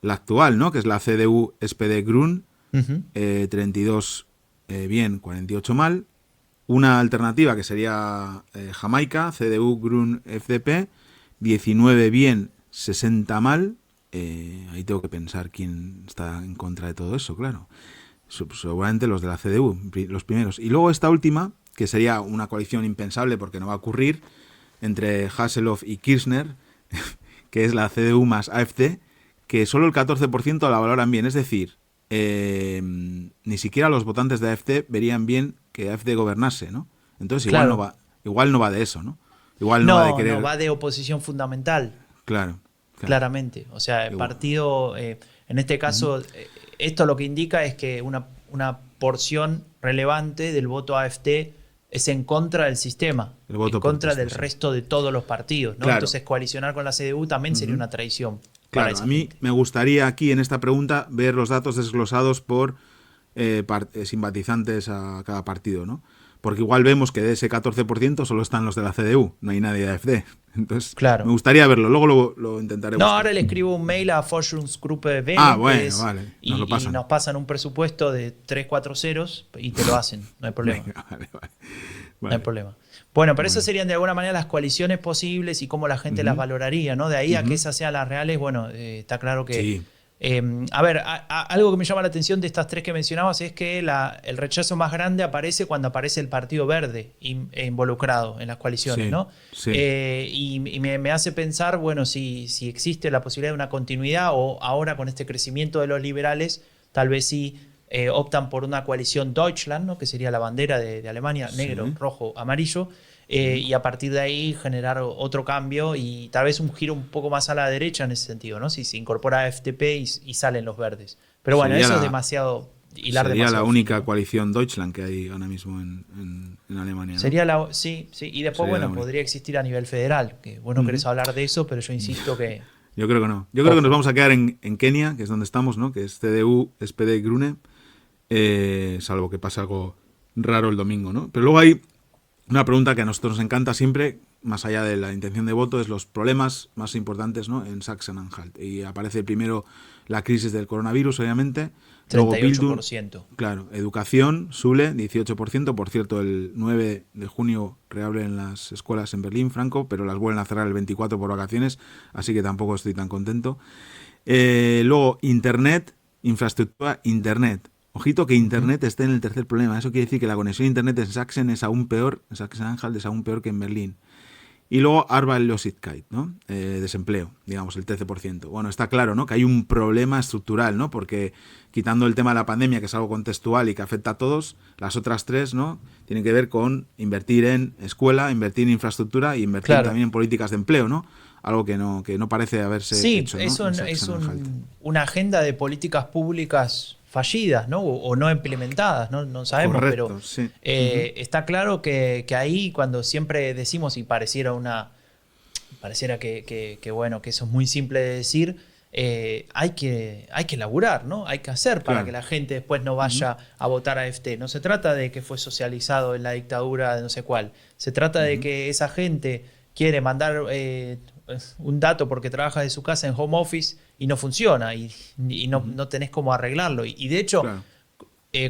La actual, ¿no? Que es la CDU SPD Grün, 32 bien, 48 mal. Una alternativa que sería Jamaica, CDU Grün FDP, 19 bien, 60 mal. Ahí tengo que pensar quién está en contra de todo eso, claro. Seguramente los de la CDU, los primeros. Y luego esta última, que sería una coalición impensable porque no va a ocurrir, entre Hasselhoff y Kirchner, que es la CDU más AfD, que solo el 14% la valoran bien. Es decir, ni siquiera los votantes de AfD verían bien que AfD gobernase, ¿no? Entonces igual, Claro. igual no va de eso, ¿no? Igual no va de No, querer... no, va de oposición fundamental, Claro, claro. claramente. O sea, el Igual. partido, en este caso, esto lo que indica es que una porción relevante del voto AfD es en contra del sistema, El voto en contra protesta, del sí. resto de todos los partidos, ¿no? Claro. Entonces, coalicionar con la CDU también sería una traición para Claro, esa a mí gente. me gustaría aquí en esta pregunta ver los datos desglosados por simpatizantes a cada partido, ¿no? Porque igual vemos que de ese 14% solo están los de la CDU, no hay nadie de AfD. Entonces, Claro. me gustaría verlo, luego lo intentaré No, buscar. ahora le escribo un mail a Forschungsgruppe Wählen, Ah, bueno, que es- vale, nos y, lo pasan. y nos pasan un presupuesto de 3, 4 ceros y te lo hacen, no hay problema. Venga, vale. No hay problema. Bueno, pero esas serían de alguna manera las coaliciones posibles y cómo la gente las valoraría, ¿no? De ahí a que esas sean las reales, bueno, está claro que... Sí. A ver, algo que me llama la atención de estas tres que mencionabas es que el rechazo más grande aparece cuando aparece el Partido Verde involucrado en las coaliciones, Sí, ¿no? sí. Y me hace pensar, bueno, si existe la posibilidad de una continuidad o ahora con este crecimiento de los liberales, tal vez sí optan por una coalición Deutschland, ¿no? Que sería la bandera de Alemania, negro, rojo, amarillo, y a partir de ahí generar otro cambio y tal vez un giro un poco más a la derecha en ese sentido, ¿no? Si se incorpora FDP y salen los verdes. Pero bueno, Sería eso es la- demasiado hilar Sería demasiado la única fino, ¿no? coalición Deutschland que hay ahora mismo en Alemania, ¿no? Sería la... Sí, sí. Y después, Sería la bueno, única. podría existir a nivel federal, que vos no querés hablar de eso, pero yo insisto que... Yo creo que no. Yo creo que Ojo. nos vamos a quedar en Kenia, que es donde estamos, ¿no? Que es CDU, SPD y Grüne, salvo que pase algo raro el domingo, ¿no? Pero luego hay una pregunta que a nosotros nos encanta siempre, más allá de la intención de voto, es los problemas más importantes, ¿no? En Sachsen-Anhalt. Y aparece primero la crisis del coronavirus, obviamente. Luego Bildung, 38%. claro, educación, Schule, 18%. Por cierto, el 9 de junio reabren las escuelas en Berlín, Franco, pero las vuelven a cerrar el 24 por vacaciones, así que tampoco estoy tan contento. Luego, Internet, infraestructura, Internet. Ojito que Internet esté en el tercer problema. Eso quiere decir que la conexión a Internet en Sachsen es aún peor, en Sachsen-Anhalt es aún peor que en Berlín. Y luego Arbeitslosigkeit, ¿no? Desempleo, digamos, el 13%. Bueno, está claro, ¿no? Que hay un problema estructural, ¿no? Porque quitando el tema de la pandemia, que es algo contextual y que afecta a todos, las otras tres, ¿no? Tienen que ver con invertir en escuela, invertir en infraestructura y invertir Claro. también en políticas de empleo, ¿no? Algo que no parece haberse Sí, hecho, ¿no? es En Sachsen-Anhalt. una agenda de políticas públicas fallidas, ¿no? O no implementadas, ¿no? Sabemos, Correcto, pero sí. está claro que ahí cuando siempre decimos y pareciera que bueno, que eso es muy simple de decir, hay que laburar, ¿no? Hay que hacer para Claro. que la gente después no vaya a votar a AfD. No se trata de que fue socializado en la dictadura de no sé cuál. Se trata de que esa gente quiere mandar un dato porque trabaja de su casa en home office y no funciona y no tenés cómo arreglarlo. Y de hecho, Claro.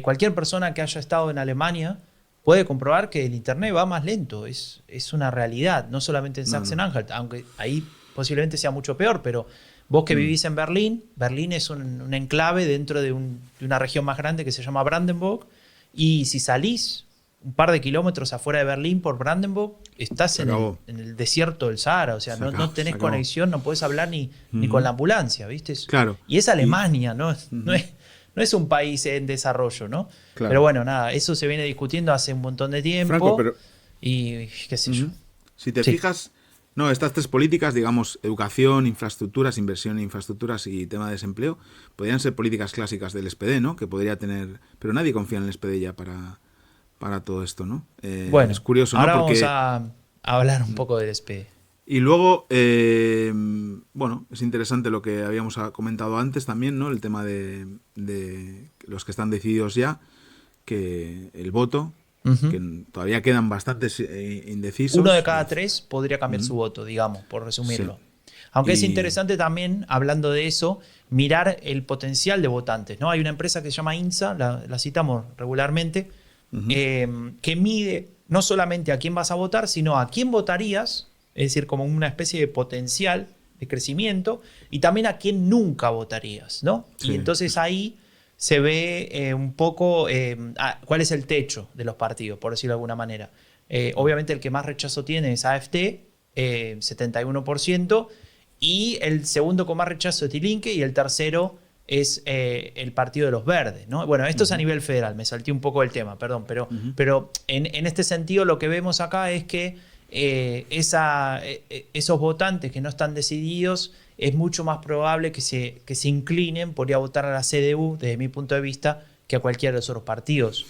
Cualquier persona que haya estado en Alemania puede comprobar que el internet va más lento. Es una realidad, no solamente en Sachsen-Anhalt, aunque ahí posiblemente sea mucho peor, pero vos que vivís en Berlín, Berlín es un enclave dentro de una región más grande que se llama Brandenburg, y si salís un par de kilómetros afuera de Berlín por Brandenburg, estás Se en acabó. el desierto del Sahara, o sea, Se no acabó, tenés se acabó. conexión, no podés hablar ni con la ambulancia, ¿viste? Claro. Y es Alemania, ¿no? No es un país en desarrollo, ¿no? Claro. Pero bueno, nada, eso se viene discutiendo hace un montón de tiempo. Franco, pero- Y qué sé yo. Si te Sí. fijas, no, estas tres políticas, digamos, educación, infraestructuras, inversión en infraestructuras y tema de desempleo, podrían ser políticas clásicas del SPD, ¿no? Que podría tener... Pero nadie confía en el SPD ya para todo esto, ¿no? Bueno, es curioso, ¿no? ahora Porque... vamos a hablar un poco del SP. Y luego, bueno, es interesante lo que habíamos comentado antes también, ¿no? El tema de los que están decididos ya, que el voto, que todavía quedan bastantes indecisos. Uno de cada tres podría cambiar su voto, digamos, por resumirlo. Sí. Aunque es Y- interesante también, hablando de eso, mirar el potencial de votantes, ¿no? Hay una empresa que se llama INSA, la citamos regularmente, que mide no solamente a quién vas a votar, sino a quién votarías, es decir, como una especie de potencial de crecimiento, y también a quién nunca votarías, ¿no? Sí. Y entonces ahí se ve un poco cuál es el techo de los partidos, por decirlo de alguna manera. Obviamente el que más rechazo tiene es AfD, 71%, y el segundo con más rechazo es Die Linke, y el tercero es el Partido de los Verdes, ¿no? Bueno, esto es a nivel federal, me salté un poco el tema, perdón, pero en este sentido lo que vemos acá es que esos votantes que no están decididos es mucho más probable que se inclinen por ir a votar a la CDU, desde mi punto de vista, que a cualquiera de los otros partidos.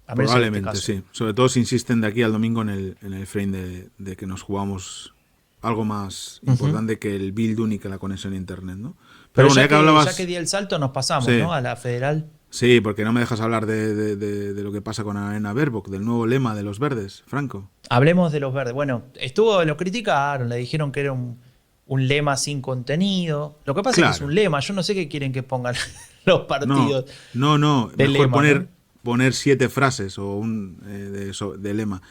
Probablemente, sí. Sobre todo si insisten de aquí al domingo en el frame de que nos jugamos algo más importante que el Bildung y que la conexión a Internet, ¿no? Pero bueno, ya que di el salto nos pasamos, sí, ¿no? A la federal. Sí, porque no me dejas hablar de lo que pasa con Annalena Baerbock, del nuevo lema de los verdes, Franco. Hablemos de los verdes. Bueno, lo criticaron, le dijeron que era un lema sin contenido. Lo que pasa es que es un lema. Yo no sé qué quieren que pongan los partidos. No. Mejor poner 7 frases o de lema.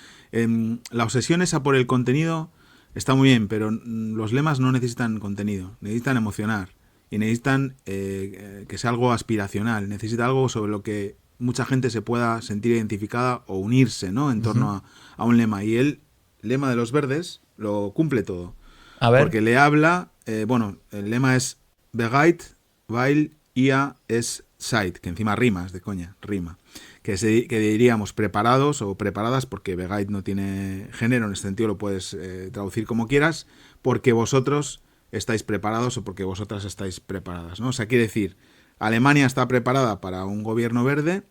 La obsesión esa por el contenido está muy bien, pero los lemas no necesitan contenido. Necesitan emocionar. Y necesitan que sea algo aspiracional. Necesita algo sobre lo que mucha gente se pueda sentir identificada o unirse, ¿no? En torno a un lema. Y el lema de los verdes lo cumple todo. A ver. Porque le habla, el lema es Bereit, weil ihr es seid, que encima rima, es de coña, rima. Que diríamos preparados o preparadas, porque Bereit no tiene género, en ese sentido lo puedes traducir como quieras, porque vosotros estáis preparados o porque vosotras estáis preparadas, ¿no? O sea, quiere decir, Alemania está preparada para un gobierno verde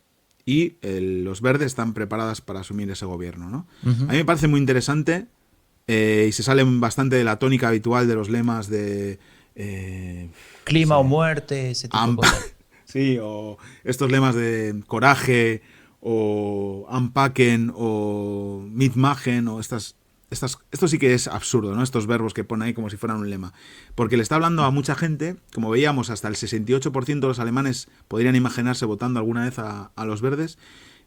y los verdes están preparadas para asumir ese gobierno, ¿no? A mí me parece muy interesante y se sale bastante de la tónica habitual de los lemas de... clima o muerte, ese tipo de cosas. Sí, o estos lemas de coraje o Anpacken o Mitmachen o esto sí que es absurdo, ¿no? Estos verbos que pone ahí como si fueran un lema. Porque le está hablando a mucha gente, como veíamos, hasta el 68% de los alemanes podrían imaginarse votando alguna vez a los verdes,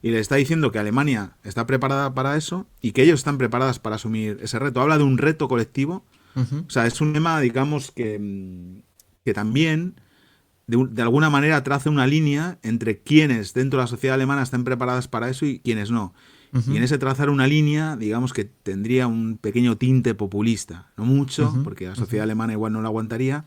y le está diciendo que Alemania está preparada para eso y que ellos están preparadas para asumir ese reto. Habla de un reto colectivo. O sea, es un lema, digamos, que también de alguna manera traza una línea entre quienes dentro de la sociedad alemana están preparadas para eso y quienes no. Y en ese trazar una línea, digamos que tendría un pequeño tinte populista. No mucho, porque la sociedad alemana igual no lo aguantaría,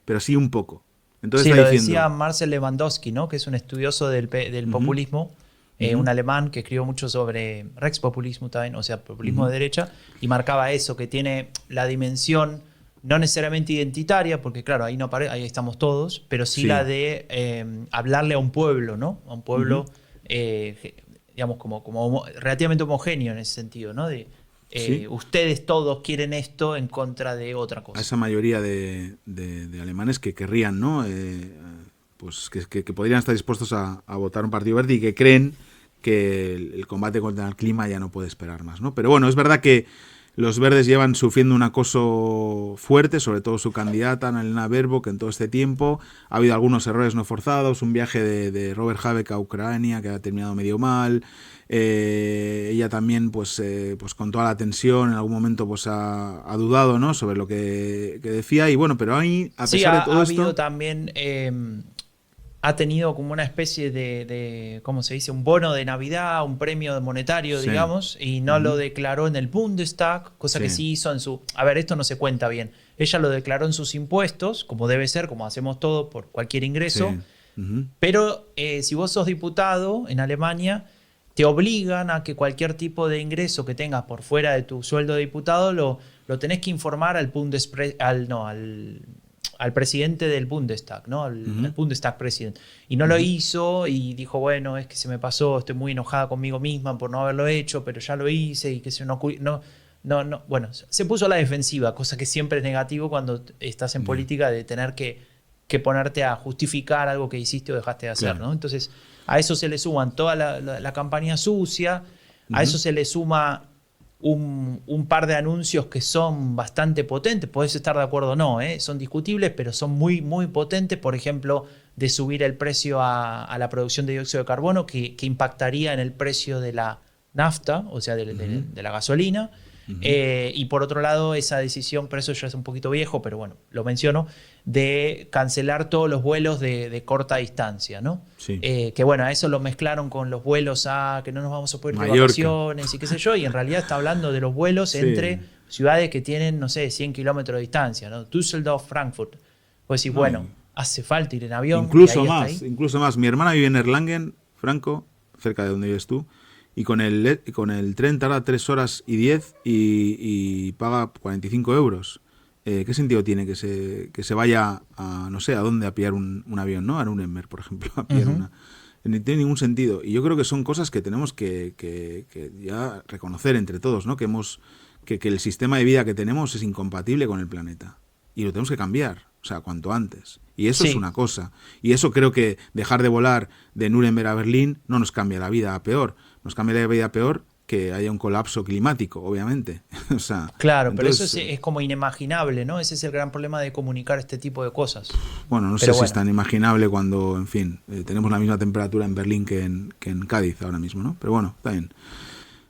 pero sí un poco. Entonces sí, está lo diciendo, decía Marcel Lewandowski, ¿no? Que es un estudioso del populismo, un alemán que escribió mucho sobre Rechtspopulismo también, o sea, populismo de derecha, y marcaba eso, que tiene la dimensión no necesariamente identitaria, porque claro, ahí ahí estamos todos, pero sí la de hablarle a un pueblo, ¿no? A un pueblo... digamos, como relativamente homogéneo en ese sentido, ¿no? Ustedes todos quieren esto en contra de otra cosa. A esa mayoría de alemanes que querrían, ¿no? Pues que podrían estar dispuestos a votar un partido verde y que creen que el combate contra el clima ya no puede esperar más, ¿no? Pero bueno, es verdad que los verdes llevan sufriendo un acoso fuerte, sobre todo su candidata, Annalena Baerbock, en todo este tiempo. Ha habido algunos errores no forzados, un viaje de Robert Habeck a Ucrania que ha terminado medio mal. Ella también, pues con toda la tensión, en algún momento pues ha dudado, ¿no? Sobre lo que decía. Y bueno, pero ahí, a pesar de todo esto... ha habido también... ha tenido como una especie de, ¿cómo se dice? Un bono de Navidad, un premio monetario, digamos, y no lo declaró en el Bundestag, cosa que sí hizo en su... A ver, esto no se cuenta bien. Ella lo declaró en sus impuestos, como debe ser, como hacemos todo por cualquier ingreso, pero si vos sos diputado en Alemania, te obligan a que cualquier tipo de ingreso que tengas por fuera de tu sueldo de diputado lo tenés que informar al presidente del Bundestag, ¿no? Al Bundestag President. Y no lo hizo y dijo, bueno, es que se me pasó, estoy muy enojada conmigo misma por no haberlo hecho, pero ya lo hice y que se no. Bueno, se puso a la defensiva, cosa que siempre es negativo cuando estás en política, de tener que ponerte a justificar algo que hiciste o dejaste de hacer, ¿no? Entonces, a eso se le suman toda la campaña sucia, a eso se le suma un par de anuncios que son bastante potentes, podés estar de acuerdo o no, son discutibles, pero son muy, muy potentes. Por ejemplo, de subir el precio a la producción de dióxido de carbono, que impactaría en el precio de la nafta, o sea, de la gasolina. Y por otro lado, esa decisión, pero eso ya es un poquito viejo, pero bueno, lo menciono, de cancelar todos los vuelos de corta distancia, ¿no? Sí. Que bueno, a eso lo mezclaron con los vuelos a que no nos vamos a poder ir de Mallorca. vacaciones y qué sé yo, y en realidad está hablando de los vuelos entre ciudades que tienen, no sé, 100 kilómetros de distancia, ¿no? Düsseldorf, Frankfurt. Pues decir, bueno, hace falta ir en avión. Incluso más. Mi hermana vive en Erlangen, Franco, cerca de donde vives tú, y con el tren tarda 3 horas y 10 y paga 45 euros. ¿Qué sentido tiene que se vaya a, no sé, a dónde a pillar un avión, ¿no? A Nuremberg, por ejemplo, a pillar una... No tiene ningún sentido. Y yo creo que son cosas que tenemos que ya reconocer entre todos, ¿no? Que el sistema de vida que tenemos es incompatible con el planeta. Y lo tenemos que cambiar, o sea, cuanto antes. Y eso es una cosa. Y eso creo que dejar de volar de Nuremberg a Berlín no nos cambia la vida a peor. Nos cambia la vida a peor que haya un colapso climático, obviamente. O sea, claro, entonces, pero eso es como inimaginable, ¿no? Ese es el gran problema de comunicar este tipo de cosas. Bueno, no sé si es tan imaginable cuando, en fin, tenemos la misma temperatura en Berlín que en Cádiz ahora mismo, ¿no? Pero bueno, está bien.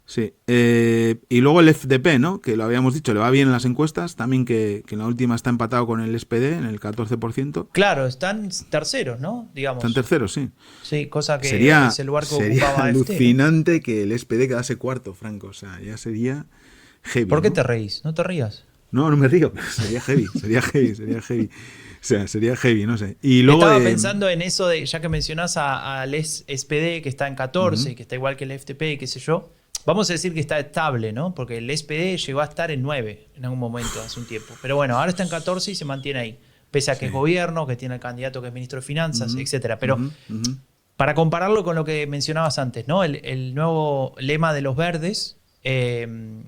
Sí. Y luego el FDP, ¿no? Que lo habíamos dicho, le va bien en las encuestas, también que en la última está empatado con el SPD en el 14%. Claro, están terceros, ¿no? Digamos. Están terceros, sí. Sí, cosa que es el lugar que sería ocupaba alucinante que el SPD quedase cuarto, Franco. O sea, ya sería heavy. ¿Por qué ¿no? te reís? No te rías. No me río. Sería heavy. O sea, sería heavy, no sé. Y luego estaba pensando en eso de, ya que mencionás al SPD que está en 14 y que está igual que el FDP y qué sé yo. Vamos a decir que está estable, ¿no? Porque el SPD llegó a estar en 9 en algún momento, hace un tiempo. Pero bueno, ahora está en 14 y se mantiene ahí. Pese a que es gobierno, que tiene el candidato que es ministro de Finanzas, etcétera. Pero para compararlo con lo que mencionabas antes, ¿no? El nuevo lema de los verdes, del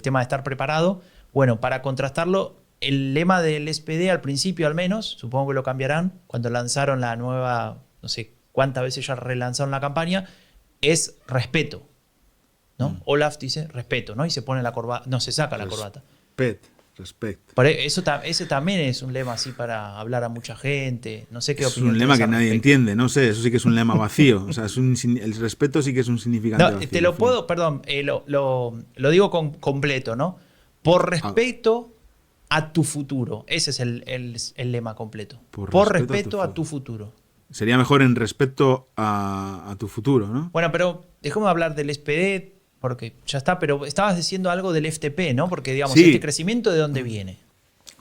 tema de estar preparado, bueno, para contrastarlo, el lema del SPD al principio al menos, supongo que lo cambiarán, cuando lanzaron la nueva, no sé cuántas veces ya relanzaron la campaña, es respeto. ¿No? Olaf dice respeto, ¿no? Y se pone la corbata, no, se saca la corbata. Respect. Ese también es un lema así para hablar a mucha gente. No sé qué opinión. Es un lema que nadie entiende, no sé, eso sí que es un lema vacío. O sea, el respeto sí que es un significante vacío. Te lo puedo, perdón, lo digo completo, ¿no? Por respeto a tu futuro. Ese es el lema completo. Por respeto a tu futuro. Sería mejor en respecto a tu futuro, ¿no? Bueno, pero dejemos de hablar del SPD. Porque ya está, pero estabas diciendo algo del FDP, ¿no? Porque, digamos, este crecimiento, ¿de dónde viene?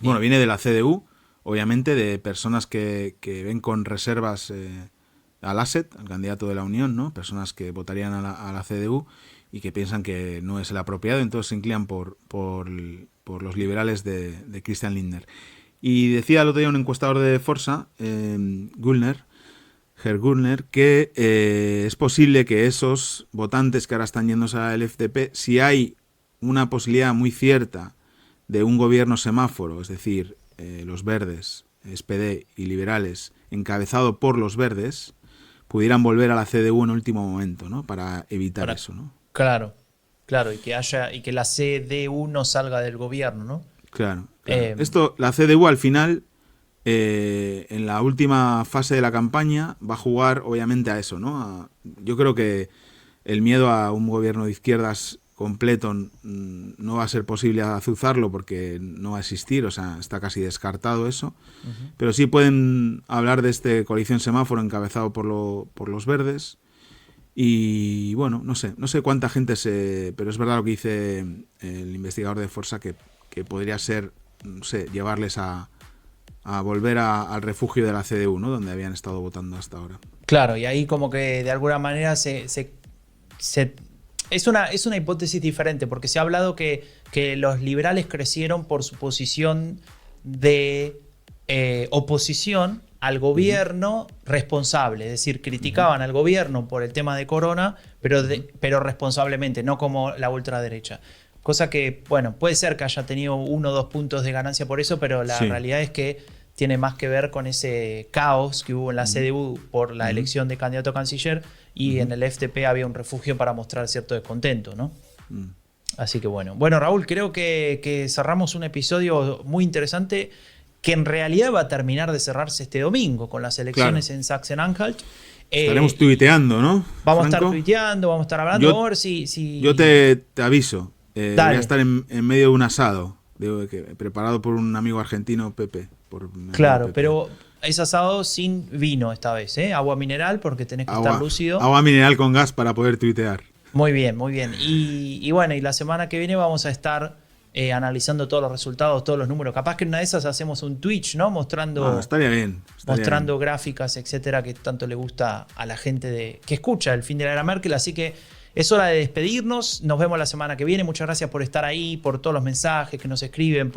Bueno, viene de la CDU, obviamente, de personas que ven con reservas al Asset, al candidato de la Unión, ¿no? Personas que votarían a la CDU y que piensan que no es el apropiado, entonces se inclinan por los liberales de Christian Lindner. Y decía el otro día un encuestador de Forsa, Herr Gurner, que es posible que esos votantes que ahora están yéndose al FDP, si hay una posibilidad muy cierta de un gobierno semáforo, es decir, los verdes, SPD y liberales, encabezado por los verdes, pudieran volver a la CDU en último momento, ¿no? Para evitar eso, ¿no? Claro, y que la CDU no salga del gobierno, ¿no? Claro. La CDU al final, en la última fase de la campaña, va a jugar obviamente a eso, ¿no? Yo creo que el miedo a un gobierno de izquierdas completo no va a ser posible azuzarlo porque no va a existir, o sea, está casi descartado eso. Pero sí pueden hablar de este coalición semáforo encabezado por los verdes. Y bueno, no sé cuánta gente pero es verdad lo que dice el investigador de Forsa, que podría ser, no sé, llevarles a volver al refugio de la CDU, ¿no? Donde habían estado votando hasta ahora. Claro, y ahí como que de alguna manera es una hipótesis diferente, porque se ha hablado que los liberales crecieron por su posición de oposición al gobierno responsable, es decir, criticaban al gobierno por el tema de corona, pero responsablemente, no como la ultraderecha. Cosa que, bueno, puede ser que haya tenido 1 o 2 puntos de ganancia por eso, pero la realidad es que tiene más que ver con ese caos que hubo en la CDU por la elección de candidato a canciller, y en el FDP había un refugio para mostrar cierto descontento, ¿no? Así que bueno. Bueno, Raúl, creo que cerramos un episodio muy interesante que en realidad va a terminar de cerrarse este domingo con las elecciones en Sachsen-Anhalt. Estaremos tuiteando, ¿no? Vamos a estar tuiteando, vamos a estar hablando. Yo te aviso. Voy a estar en medio de un asado, preparado por un amigo argentino, Pepe. Claro, Pepe. pero es asado sin vino esta vez, ¿eh? Agua mineral porque tenés que estar lúcido. Agua mineral con gas para poder tuitear. Muy bien, muy bien. Y bueno, y la semana que viene vamos a estar analizando todos los resultados, todos los números. Capaz que en una de esas hacemos un Twitch, ¿no? Mostrando, estaría bien. Mostrando gráficas, etcétera, que tanto le gusta a la gente que escucha el fin de la era Merkel. Así que es hora de despedirnos. Nos vemos la semana que viene. Muchas gracias por estar ahí, por todos los mensajes que nos escriben.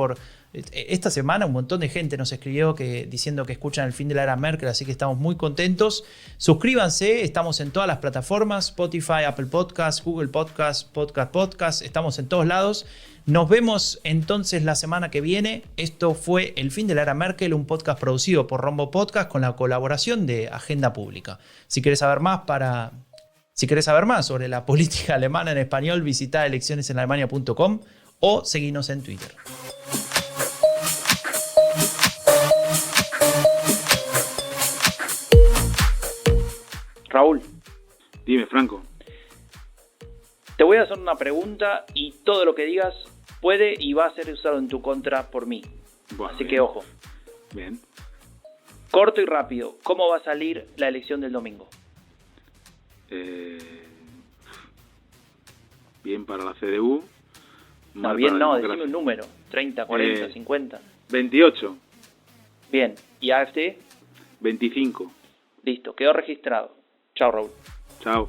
Esta semana un montón de gente nos escribió diciendo que escuchan el fin de la era Merkel, así que estamos muy contentos. Suscríbanse, estamos en todas las plataformas, Spotify, Apple Podcasts, Google Podcasts, Podcast, estamos en todos lados. Nos vemos entonces la semana que viene. Esto fue El fin de la era Merkel, un podcast producido por Rombo Podcast con la colaboración de Agenda Pública. Si querés saber más sobre la política alemana en español, visita eleccionesenalemania.com o seguinos en Twitter. Raúl. Dime, Franco. Te voy a hacer una pregunta y todo lo que digas puede y va a ser usado en tu contra por mí. Bueno, así bien. Que ojo. Bien. Corto y rápido, ¿cómo va a salir la elección del domingo? Bien para la CDU. No, bien no, decime un número. 30, 40, 50. 28. Bien. ¿Y AfD? 25. Listo, quedó registrado. Chao, Raúl. Chao.